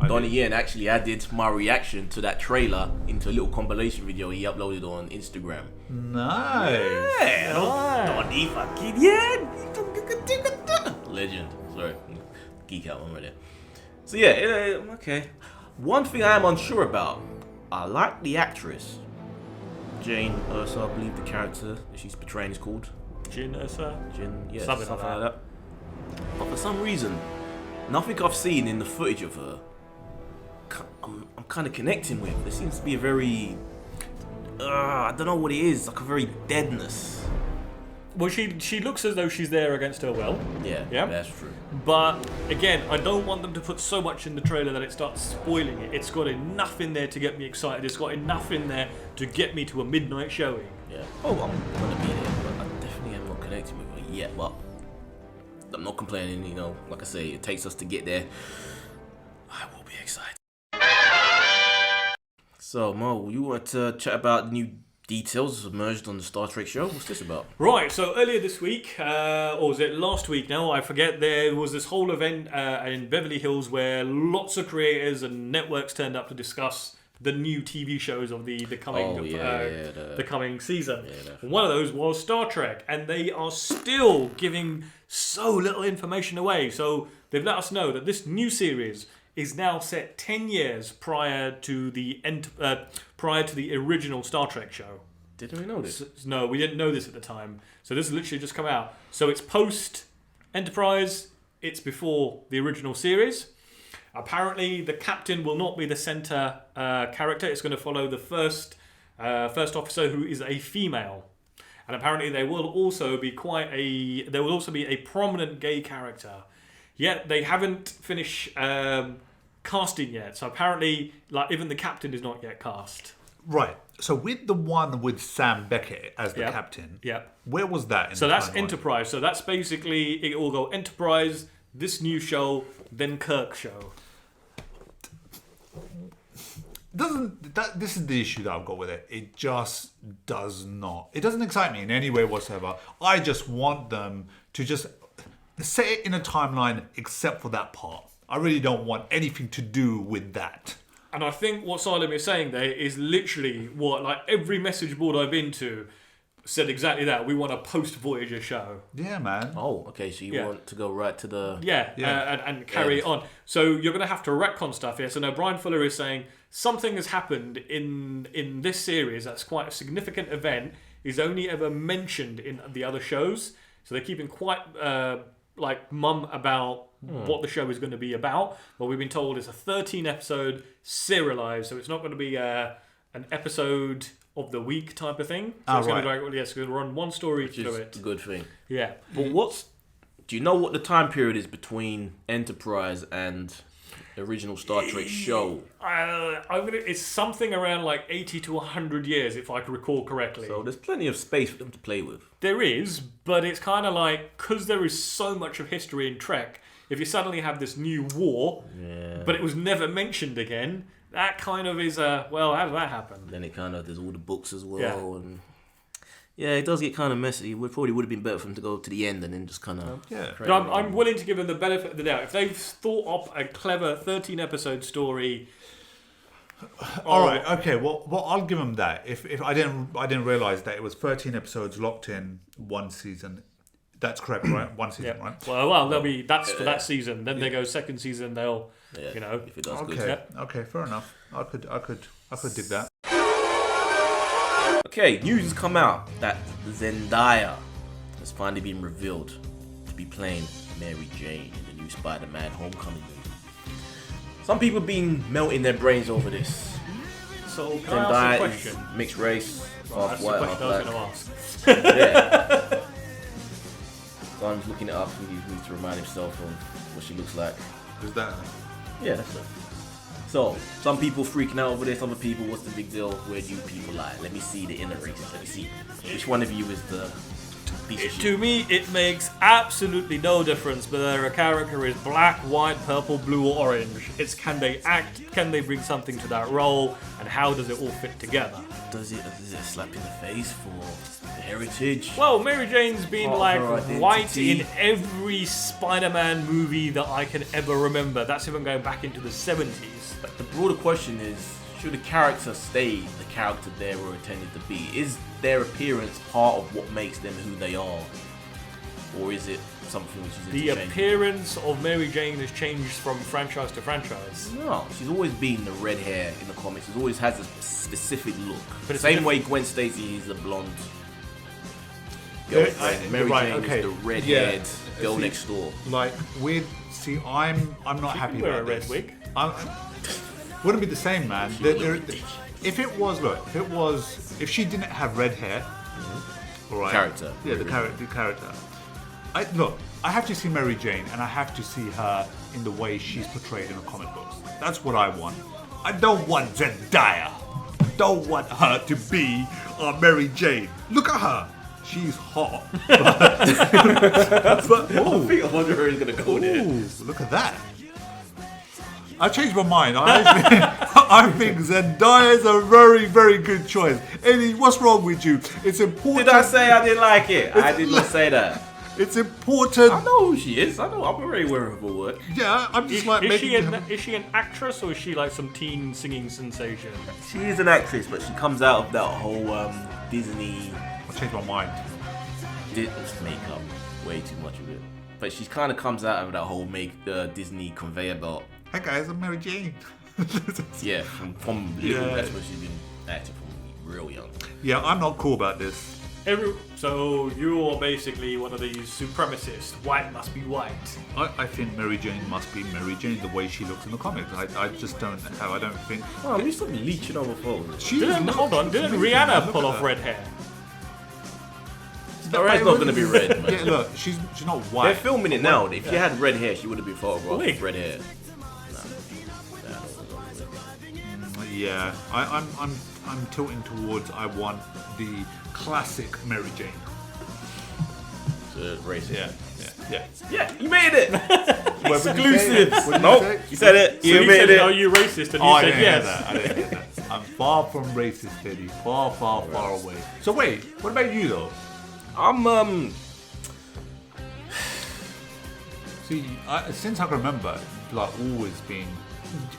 Speaker 1: Donnie Yen actually added my reaction to that trailer into a little compilation video he uploaded on Instagram.
Speaker 2: Nice.
Speaker 1: Yeah, Donnie fucking Yen. Legend. Sorry, geek out one right there. So yeah, okay. One thing I am unsure about. I like the actress, Jane Ursa, I believe the character that she's portraying is called.
Speaker 3: Jin Ursa?
Speaker 1: Jin, yeah,
Speaker 3: Something
Speaker 1: something
Speaker 3: like
Speaker 1: like that. But for some reason, nothing I've seen in the footage of her, I'm kind of connecting with. There seems to be a very, I don't know what it is, like a very deadness.
Speaker 3: Well, she looks as though she's there against her will.
Speaker 1: Yeah,
Speaker 3: Yeah?
Speaker 1: that's true.
Speaker 3: But again, I don't want them to put so much in the trailer that it starts spoiling it. It's got enough in there to get me excited. It's got enough in there to get me to a midnight showing.
Speaker 1: Yeah. Oh, I'm gonna be there, but I definitely am not connecting with her yet. But I'm not complaining. Like I say, it takes us to get there. I will be excited. So, Mo, you want to chat about the new details emerged on the Star Trek show? What's this about?
Speaker 3: Right, so earlier this week, or was it last week now, I forget, there was this whole event in Beverly Hills where lots of creators and networks turned up to discuss the new TV shows of the coming the coming season.
Speaker 1: Yeah,
Speaker 3: One of those was Star Trek, and they are still giving so little information away. So they've let us know that this new series is now set 10 years prior to the original Star Trek show.
Speaker 1: Didn't we know this?
Speaker 3: No, we didn't know this at the time. So this has literally just come out. So it's post Enterprise. It's before the original series. Apparently, the captain will not be the center character. It's going to follow the first officer, who is a female. And apparently, there will also be a prominent gay character. Yet they haven't finished casting yet. So apparently, even the captain is not yet cast.
Speaker 2: Right. So with the one with Sam Beckett as the
Speaker 3: Yep.
Speaker 2: captain,
Speaker 3: Yep.
Speaker 2: where was that?
Speaker 3: So that's Enterprise. So that's basically, it will go Enterprise, this new show, then Kirk show.
Speaker 2: This is the issue that I've got with it. It just does not. It doesn't excite me in any way whatsoever. I just want them to just set it in a timeline except for that part. I really don't want anything to do with that.
Speaker 3: And I think what Salem is saying there is literally what, every message board I've been to said exactly that. We want a post-Voyager show.
Speaker 2: Yeah, man.
Speaker 1: Oh, okay. So you want to go right to the...
Speaker 3: Yeah. And carry it on. So you're going to have to retcon stuff here. So now Brian Fuller is saying something has happened in this series that's quite a significant event, is only ever mentioned in the other shows. So they're keeping quite mum about what the show is going to be about. But we've been told it's a 13 episode serialized, so it's not going to be an episode of the week type of thing. So
Speaker 2: Oh,
Speaker 3: it's going to
Speaker 2: right.
Speaker 3: go, yes, we're going to run one story
Speaker 1: Which is
Speaker 3: through it.
Speaker 1: a good thing.
Speaker 3: Yeah.
Speaker 1: But do you know what the time period is between Enterprise and the original Star Trek show?
Speaker 3: It's something around like 80 to 100 years, if I can recall correctly.
Speaker 1: So there's plenty of space for them to play with.
Speaker 3: There is, but it's kind of like, because there is so much of history in Trek, if you suddenly have this new war, but it was never mentioned again, that kind of is well, how did that happen?
Speaker 1: Then it kind of, there's all the books as well.
Speaker 3: Yeah.
Speaker 1: And yeah, it does get kind of messy. It probably would have been better for them to go to the end and then just kind of...
Speaker 2: Yeah.
Speaker 3: But I'm willing to give them the benefit of the doubt. If they've thought up a clever 13-episode story...
Speaker 2: All right, okay. Well, I'll give them that. If I didn't realize that it was 13 episodes locked in one season. That's correct, right? One season,
Speaker 3: Yeah.
Speaker 2: right?
Speaker 3: Well, they'll be for that season. Then they go second season. They'll,
Speaker 1: if it does
Speaker 2: Okay,
Speaker 1: good.
Speaker 2: okay, fair enough. I could dig that.
Speaker 1: Okay, news has come out that Zendaya has finally been revealed to be playing Mary Jane in the new Spider-Man Homecoming movie. Some people have been melting their brains over this.
Speaker 3: So can I ask a
Speaker 1: Zendaya
Speaker 3: question?
Speaker 1: is mixed race,
Speaker 3: Well,
Speaker 1: half
Speaker 3: that's the
Speaker 1: white,
Speaker 3: question I was
Speaker 1: half
Speaker 3: going
Speaker 1: black.
Speaker 3: to ask.
Speaker 1: Yeah. Don's looking it up and he needs to remind himself of what she looks like.
Speaker 2: Is that?
Speaker 1: Yeah, that's it. So, some people freaking out over this, other people, what's the big deal? Where do you people lie? Let me see the inner races. Let me see which one of you is the piece of shit.
Speaker 3: To me, it makes absolutely no difference whether a character is black, white, purple, blue, or orange. It's can they act, can they bring something to that role, and how does it all fit together?
Speaker 1: Is it a slap in the face for the heritage?
Speaker 3: Well, Mary Jane's been
Speaker 1: Part
Speaker 3: like
Speaker 1: of her identity.
Speaker 3: white in every Spider-Man movie that I can ever remember. That's even going back into the 70s.
Speaker 1: But the broader question is, should the character stay the character they were intended to be? Is their appearance part of what makes them who they are? Or is it something which is
Speaker 3: The
Speaker 1: interchangeable?
Speaker 3: appearance of Mary Jane has changed from franchise to franchise.
Speaker 1: No, she's always been the red hair in the comics. She always has a specific look.
Speaker 3: But it's
Speaker 1: Same way Gwen Stacy is a blonde girlfriend. Mary
Speaker 2: right,
Speaker 1: Jane
Speaker 2: okay.
Speaker 1: is the red-haired
Speaker 2: Yeah.
Speaker 1: girl
Speaker 2: See,
Speaker 1: next door.
Speaker 2: Like I'm not happy
Speaker 3: can wear
Speaker 2: about
Speaker 3: a red
Speaker 2: this.
Speaker 3: wig.
Speaker 2: Wouldn't be the same, man. If she didn't have red hair, all right,
Speaker 1: Character.
Speaker 2: yeah, the character. I have to see Mary Jane, and I have to see her in the way she's portrayed in the comic books. That's what I want. I don't want Zendaya. I don't want her to be Mary Jane. Look at her. She's hot.
Speaker 1: I think I wonder where he's gonna go there.
Speaker 2: Ooh, look at that. I changed my mind. I think Zendaya is a very, very good choice. Eddie, what's wrong with you? It's important.
Speaker 1: Did I say I didn't like it? I did not say that.
Speaker 2: It's important.
Speaker 1: I know who she is. I'm very aware of her work.
Speaker 2: Yeah, I'm just like
Speaker 3: Is
Speaker 2: making.
Speaker 3: she an actress or is she like some teen singing sensation?
Speaker 1: She is an actress, but she comes out of that whole Disney
Speaker 2: I changed my mind.
Speaker 1: makeup. Way too much of it. But she kind of comes out of that whole Disney conveyor belt.
Speaker 2: Hey guys, I'm Mary Jane.
Speaker 1: Yeah, from little.
Speaker 2: Yeah.
Speaker 1: That's where she's been acting from real young.
Speaker 2: Yeah, I'm not cool about this.
Speaker 3: So you're basically one of these supremacists. White must be white.
Speaker 2: I think Mary Jane must be Mary Jane the way she looks in the comics. I just don't have. I don't think.
Speaker 1: Oh, we stop leeching over phones.
Speaker 3: Hold on, didn't Rihanna pull off red hair?
Speaker 1: Her hair's not gonna be red, man.
Speaker 2: Yeah, look, she's not white.
Speaker 1: They're filming it now. If she had red hair, she would have been photographed
Speaker 3: Wig.
Speaker 1: with red hair.
Speaker 2: Yeah, I'm tilting towards. I want the classic Mary Jane.
Speaker 1: Racist.
Speaker 2: Yeah.
Speaker 1: Yeah, you made it.
Speaker 2: What did you say?
Speaker 1: Exclusive.
Speaker 2: What did you
Speaker 1: Nope,
Speaker 2: say?
Speaker 1: you said it.
Speaker 3: So
Speaker 1: You
Speaker 3: you
Speaker 1: made
Speaker 3: said,
Speaker 1: it.
Speaker 3: "Are you racist?" And
Speaker 2: Oh,
Speaker 3: you
Speaker 2: I
Speaker 3: said
Speaker 2: didn't hear
Speaker 3: yes.
Speaker 2: that. I didn't hear that. I'm far from racist, Teddy. Far, far, far away. So wait, what about you though?
Speaker 1: I'm
Speaker 2: See, since I can remember, like always being,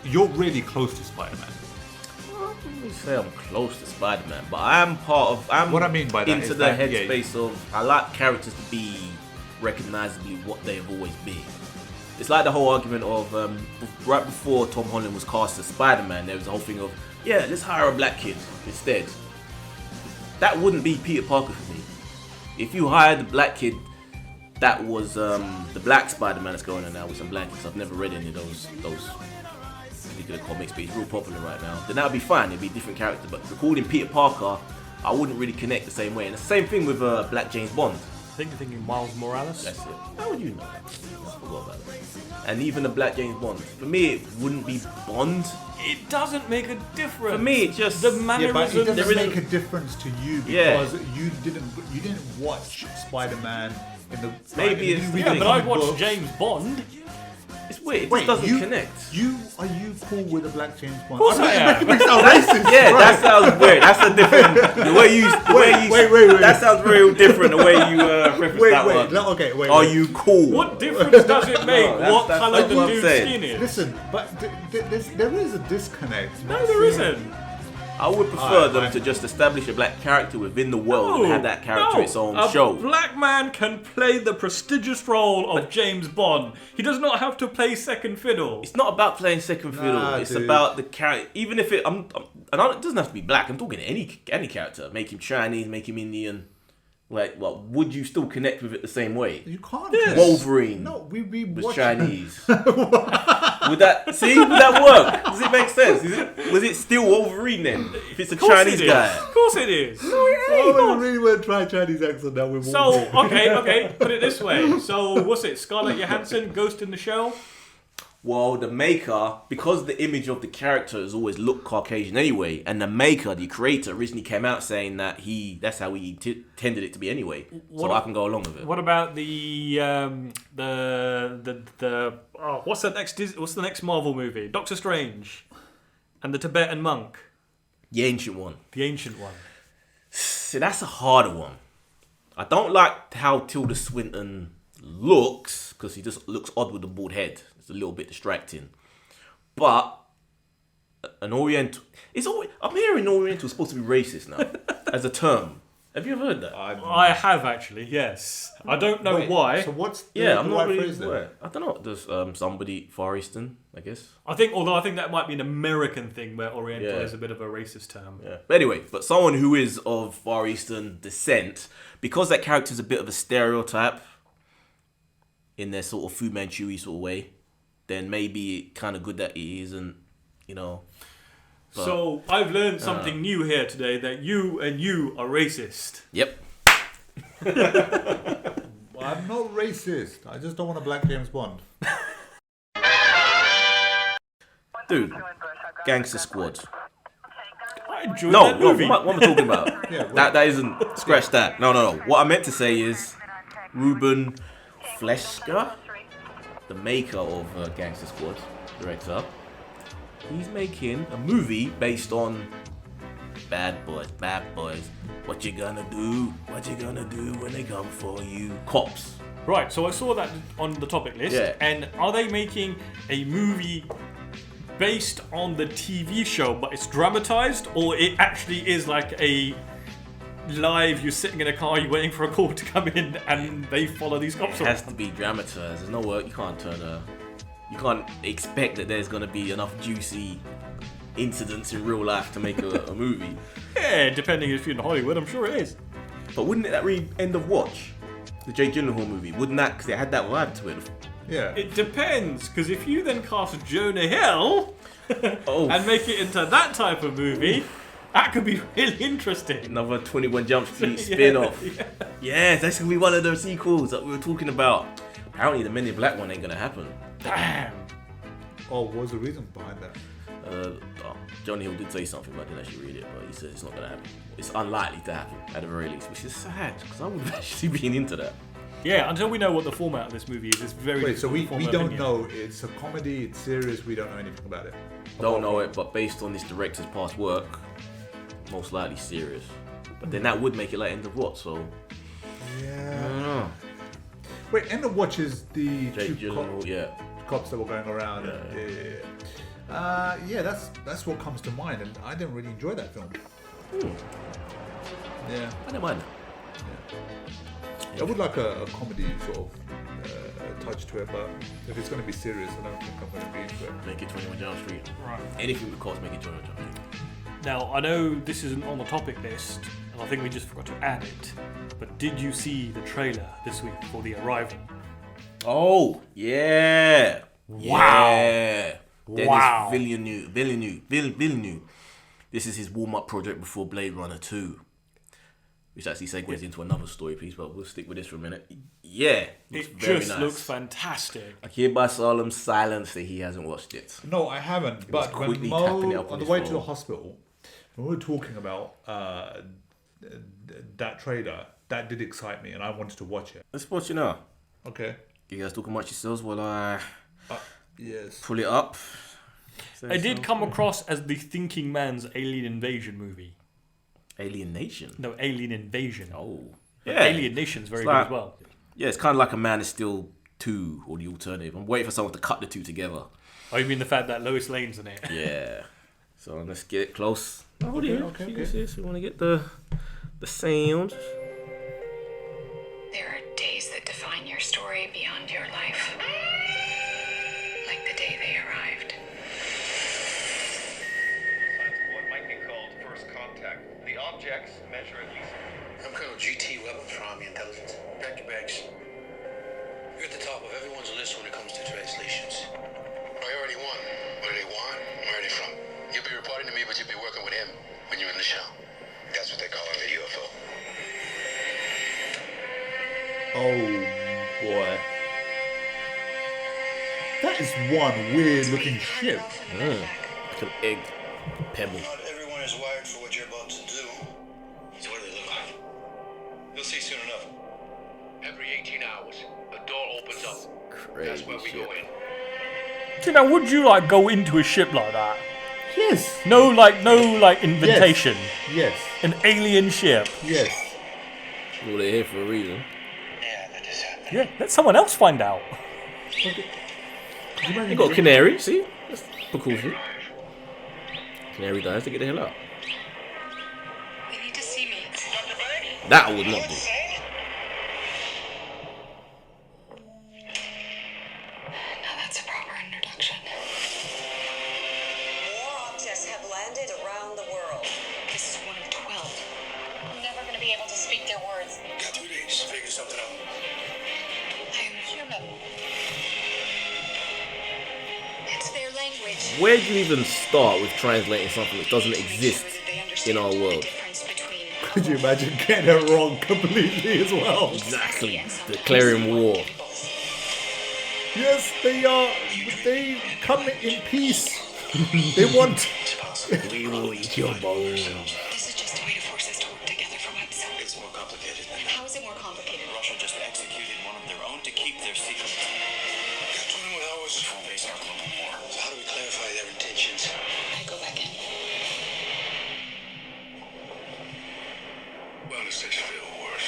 Speaker 2: you're really close to Spider-Man.
Speaker 1: I wouldn't say I'm close to Spider-Man, but I'm
Speaker 2: What I mean by that
Speaker 1: into
Speaker 2: is
Speaker 1: the
Speaker 2: that, yeah,
Speaker 1: headspace of I like characters to be recognizably what they've always been. It's like the whole argument of right before Tom Holland was cast as Spider-Man, there was the whole thing of let's hire a black kid instead. That wouldn't be Peter Parker for me. If you hired the black kid, that was the black Spider-Man that's going on now, which I'm blanking because I've never read any of those particular comics, but he's real popular right now, then that would be fine. It'd be a different character. But recording Peter Parker, I wouldn't really connect the same way. And the same thing with Black James Bond.
Speaker 3: I think you're thinking Miles Morales.
Speaker 1: That's it. How would you know? I forgot about that. And even the Black James Bond, for me, it wouldn't be Bond.
Speaker 3: It doesn't make a difference.
Speaker 1: For me, it just
Speaker 3: the
Speaker 2: Yeah, but
Speaker 3: mannerisms.
Speaker 2: it doesn't make a difference to you because you didn't watch Spiderman in the.
Speaker 1: Maybe it's-
Speaker 3: Yeah, but I watched James Bond.
Speaker 1: It's weird. It just doesn't connect.
Speaker 2: Are you cool with a Black James Bond?
Speaker 3: Of course I am.
Speaker 2: It sound racist.
Speaker 1: Yeah,
Speaker 2: right?
Speaker 1: that sounds weird. That's a different. The way you.
Speaker 2: Wait.
Speaker 1: That sounds real different. The way you reference that one.
Speaker 2: Okay, wait.
Speaker 1: Are you cool?
Speaker 3: What difference does it make
Speaker 1: No,
Speaker 3: what
Speaker 1: that's
Speaker 3: colour the
Speaker 1: what I'm
Speaker 3: dude's
Speaker 1: saying.
Speaker 3: skin is?
Speaker 2: Listen, but there is a disconnect.
Speaker 3: No, there isn't.
Speaker 1: I would prefer
Speaker 2: Alright,
Speaker 1: them
Speaker 2: fine.
Speaker 1: to just establish a black character within the world
Speaker 3: No,
Speaker 1: and have that character its own
Speaker 3: a
Speaker 1: show.
Speaker 3: black man can play the prestigious role of James Bond. He does not have to play second fiddle.
Speaker 1: It's not about playing second fiddle.
Speaker 2: Nah,
Speaker 1: It's
Speaker 2: dude.
Speaker 1: about the character. Even if it, and it doesn't have to be black. I'm talking any character. Make him Chinese, make him Indian. Like, what would you still connect with it the same way?
Speaker 2: You can't.
Speaker 3: Yes.
Speaker 1: Wolverine
Speaker 2: No, we
Speaker 1: was
Speaker 2: watch
Speaker 1: Chinese. Would that work? Does it make sense? Was it still Wolverine then? If it's a
Speaker 3: Of course
Speaker 1: Chinese
Speaker 3: it is.
Speaker 1: guy.
Speaker 3: Of course it is.
Speaker 2: Oh, we really want to try Chinese accent now. We're
Speaker 3: So, okay, put it this way. So, what's it? Scarlett Johansson, Ghost in the Shell?
Speaker 1: Well, the maker, because the image of the character has always looked Caucasian anyway, and the maker, the creator, originally came out saying that that's how he intended it to be anyway. So I can go along with it.
Speaker 3: What about what's the next Marvel movie? Doctor Strange and the Tibetan monk,
Speaker 1: The ancient one.
Speaker 3: the ancient one.
Speaker 1: See, that's a harder one. I don't like how Tilda Swinton looks, because he just looks odd with the bald head. It's a little bit distracting. But an Oriental... I'm hearing Oriental is supposed to be racist now, as a term. Have you ever heard that?
Speaker 3: I have actually, yes. I don't know why.
Speaker 2: So what's the
Speaker 1: Yeah, I'm
Speaker 2: the
Speaker 1: not
Speaker 2: right
Speaker 1: really
Speaker 2: phrase then?
Speaker 1: aware. I don't know. There's somebody Far Eastern, I guess.
Speaker 3: I think that might be an American thing where Oriental
Speaker 1: Yeah.
Speaker 3: is a bit of a racist term.
Speaker 1: Yeah. But anyway, someone who is of Far Eastern descent, because that character is a bit of a stereotype in their sort of Fu Manchu sort of way, then maybe kind of good that he isn't, but-
Speaker 3: So I've learned something new here today, that you are racist.
Speaker 1: Yep.
Speaker 2: I'm not racist. I just don't want a Black James Bond.
Speaker 1: Dude, Gangster Squad.
Speaker 3: I enjoyed
Speaker 1: No,
Speaker 3: that movie.
Speaker 1: what am I talking about?
Speaker 2: Yeah, well-
Speaker 1: that isn't, scratch that. No. What I meant to say is Ruben Fleschka, the maker of Gangster Squad, director, he's making a movie based on bad boys. What you gonna do? What you gonna do when they come for you? Cops.
Speaker 3: Right, so I saw that on the topic list.
Speaker 1: Yeah.
Speaker 3: And are they making a movie based on the TV show, but it's dramatized, or it actually is like a live, you're sitting in a car, you're waiting for a call to come in, and they follow these cops
Speaker 1: It has to be dramatized. There's no work. You can't expect that there's gonna be enough juicy incidents in real life to make a movie.
Speaker 3: Yeah, depending if you're in Hollywood, I'm sure it is.
Speaker 1: But wouldn't that read End of Watch? The Jake Gyllenhaal movie? Wouldn't that, because it had that vibe to it?
Speaker 2: Yeah.
Speaker 3: It depends, because if you then cast Jonah Hill
Speaker 1: Oh,
Speaker 3: and make it into that type of movie, that could be really interesting.
Speaker 1: another 21 Jump Street spin-off.
Speaker 3: Yeah.
Speaker 1: Yes, that's gonna be one of those sequels that we were talking about. Apparently the Men in Black one ain't gonna happen.
Speaker 3: Damn.
Speaker 2: Oh, what was the reason behind that?
Speaker 1: Johnny Hill did say something, but I didn't actually read it, but he said it's not gonna happen. It's unlikely to happen, at the very least, which is sad, because I would have actually been into that.
Speaker 3: Yeah, until we know what the format of this movie is, it's very
Speaker 2: Wait, so we
Speaker 3: difficult to form
Speaker 2: don't
Speaker 3: an opinion.
Speaker 2: know. It's a comedy, it's serious, we don't know anything about it.
Speaker 1: Don't know it, but based on this director's past work, most likely serious. But then that would make it like End of Watch, so I
Speaker 2: Yeah.
Speaker 1: don't know.
Speaker 2: Wait, End of Watch is the
Speaker 1: Jake
Speaker 2: two
Speaker 1: Gyllenhaal, yeah.
Speaker 2: cops that were going around. Yeah, that's what comes to mind, and I didn't really enjoy that film. Yeah.
Speaker 1: I don't mind.
Speaker 2: I would like a comedy sort of touch to it, but if it's going to be serious, I don't think I'm going to be into it.
Speaker 1: Make it 21 Jump Street.
Speaker 3: Right.
Speaker 1: Anything would cost make it 21 Jump Street.
Speaker 3: Now, I know this isn't on the topic list, and I think we just forgot to add it, but did you see the trailer this week for The Arrival?
Speaker 1: Oh, yeah.
Speaker 3: Wow.
Speaker 1: Yeah.
Speaker 3: Wow.
Speaker 1: Villeneuve. This is his warm-up project before Blade Runner 2. Which actually segues into another story piece, but we'll stick with this for a minute. Yeah,
Speaker 3: It
Speaker 1: very
Speaker 3: just
Speaker 1: nice.
Speaker 3: looks fantastic.
Speaker 1: I hereby solemn silence that he hasn't watched it.
Speaker 2: No, I haven't. But when
Speaker 1: quickly
Speaker 2: Mo,
Speaker 1: tapping it up on
Speaker 2: on the
Speaker 1: his
Speaker 2: way to
Speaker 1: phone.
Speaker 2: the hospital, when we were talking about that trailer, that did excite me, and I wanted to watch it.
Speaker 1: Let's watch it now.
Speaker 2: Okay.
Speaker 1: You guys talking about yourselves while I
Speaker 2: Yes.
Speaker 1: pull it up?
Speaker 3: I did come across as the thinking man's Alien Invasion movie.
Speaker 1: Alien Nation.
Speaker 3: No, Alien Invasion.
Speaker 1: Oh,
Speaker 3: But
Speaker 1: yeah.
Speaker 3: Alien Nation's very
Speaker 1: It's
Speaker 3: good
Speaker 1: like-
Speaker 3: as well.
Speaker 1: Yeah, it's kind of like a Man of Steel 2 or the alternative. I'm waiting for someone to cut the two together.
Speaker 3: Oh, you mean the fact that Lois Lane's in it?
Speaker 1: Yeah. So let's get it close. Oh,
Speaker 2: Okay,
Speaker 1: yeah.
Speaker 2: okay,
Speaker 1: You
Speaker 2: okay.
Speaker 1: can see this. We want to get the sound.
Speaker 5: There are days that define your story beyond your life. Like the day they arrived.
Speaker 6: What might be called first contact. The objects measure at least.
Speaker 7: I'm Colonel G.T. Webber from Army Intelligence. Pack your bags. You're at the top of everyone's list when it comes to translations. Priority 1. What do they want? Where are they from? You'll be reporting to me, but you'll be working with him when you're in the show. That's what they call a UFO.
Speaker 2: Oh boy. That is one weird looking ship.
Speaker 1: Like an egg pebble.
Speaker 7: Not everyone is wired for what you're about to do. So what do they look like? You'll see soon enough. Every 18 hours, a door opens up. That's where we
Speaker 1: Crazy
Speaker 7: go in.
Speaker 3: So now, would you like go into a ship like that?
Speaker 2: Yes.
Speaker 3: No invitation.
Speaker 2: Yes.
Speaker 3: An alien ship.
Speaker 2: Yes.
Speaker 1: Well, they're here for a reason.
Speaker 7: Yeah, that is happening.
Speaker 3: Yeah, let someone else find out.
Speaker 1: They got a canary, see? That's precaution. Canary dies to get the hell out.
Speaker 5: They need to see me.
Speaker 1: That I would not do.
Speaker 5: Now that's a proper introduction.
Speaker 8: More objects have landed around the world.
Speaker 5: This is one of 12. I'm never going to be able to speak their words.
Speaker 7: Got 2 days. Figure something out.
Speaker 5: I am human. It's their language.
Speaker 1: Where do you even start with translating something that doesn't exist in our world?
Speaker 2: Could you imagine getting it wrong completely as well?
Speaker 1: Exactly. Declaring war.
Speaker 2: Yes, they are. They come in peace. They want.
Speaker 1: We will eat your bones.
Speaker 5: This is just a way to force us to work together for once.
Speaker 7: It's more complicated than that.
Speaker 5: How is it more complicated?
Speaker 7: Russia just executed one of their own to keep their secret. Got 21 hours. Full base our global war. So how do we clarify their intentions?
Speaker 5: I go back in.
Speaker 7: Well, this takes feel worse.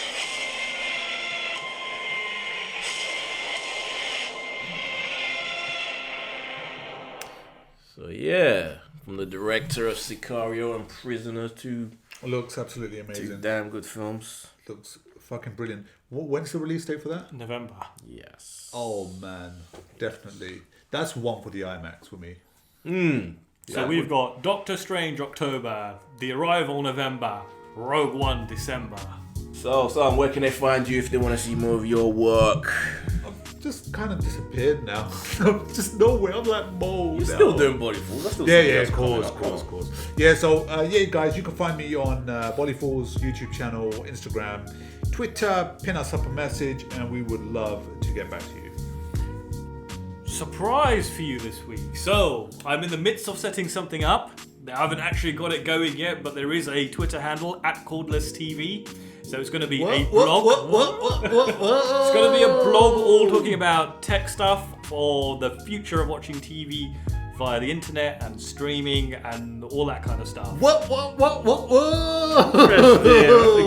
Speaker 1: So yeah, from the director of Sicario and Prisoner to
Speaker 2: Looks absolutely
Speaker 1: two
Speaker 2: amazing.
Speaker 1: damn good films.
Speaker 2: Looks fucking brilliant. When's the release date for that?
Speaker 3: November.
Speaker 1: Yes.
Speaker 2: Oh man, definitely. That's one for the IMAX for me.
Speaker 3: So we've got Doctor Strange October, The Arrival November, Rogue One December.
Speaker 1: So, where can they find you if they want to see more of your work?
Speaker 2: I've just kind of disappeared now. I'm just nowhere. I'm like Mo.
Speaker 1: You're
Speaker 2: now.
Speaker 1: still doing Bodyfalls. That's still
Speaker 2: Yeah,
Speaker 1: something
Speaker 2: yeah,
Speaker 1: else
Speaker 2: of
Speaker 1: coming
Speaker 2: course,
Speaker 1: up.
Speaker 2: of course. Yeah, so, yeah, guys, you can find me on Bodyfalls YouTube channel, Instagram, Twitter, pin us up a message, and we would love to get back to you.
Speaker 3: Surprise for you this week. So, I'm in the midst of setting something up. I haven't actually got it going yet, but there is a Twitter handle @CordlessTV. So it's going to be a blog. It's going to be a blog all talking about tech stuff for the future of watching TV via the internet and streaming and all that kind of stuff.
Speaker 2: What?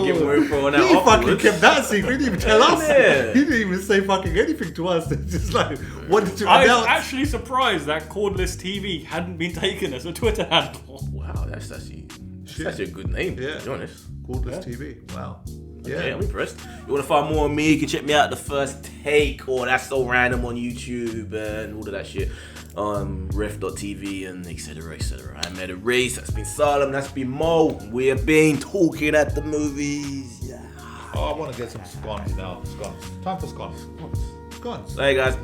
Speaker 1: Give him room for an
Speaker 2: He
Speaker 1: hour
Speaker 2: fucking
Speaker 1: afterwards.
Speaker 2: kept that secret. He didn't even tell us.
Speaker 1: Yeah.
Speaker 2: He didn't even say fucking anything to us. It's just like, what did you
Speaker 3: I was
Speaker 2: announce?
Speaker 3: actually surprised that Cordless TV hadn't been taken as a Twitter handle.
Speaker 1: Wow, that's actually a good name,
Speaker 2: Yeah.
Speaker 1: to be honest.
Speaker 2: Cordless TV. Wow.
Speaker 1: Yeah,
Speaker 2: Yeah.
Speaker 1: I'm impressed. You want to find more of me, you can check me out at The First Take or That's So Random on YouTube and all of that shit. Ref.tv and etc. etc. I'm Ed Reese, that's been Salem, that's been Mo. We have been talking at the movies. Yeah.
Speaker 2: Oh, I want to get some scones now. Scones. Time for scones. Scones.
Speaker 1: Hey guys.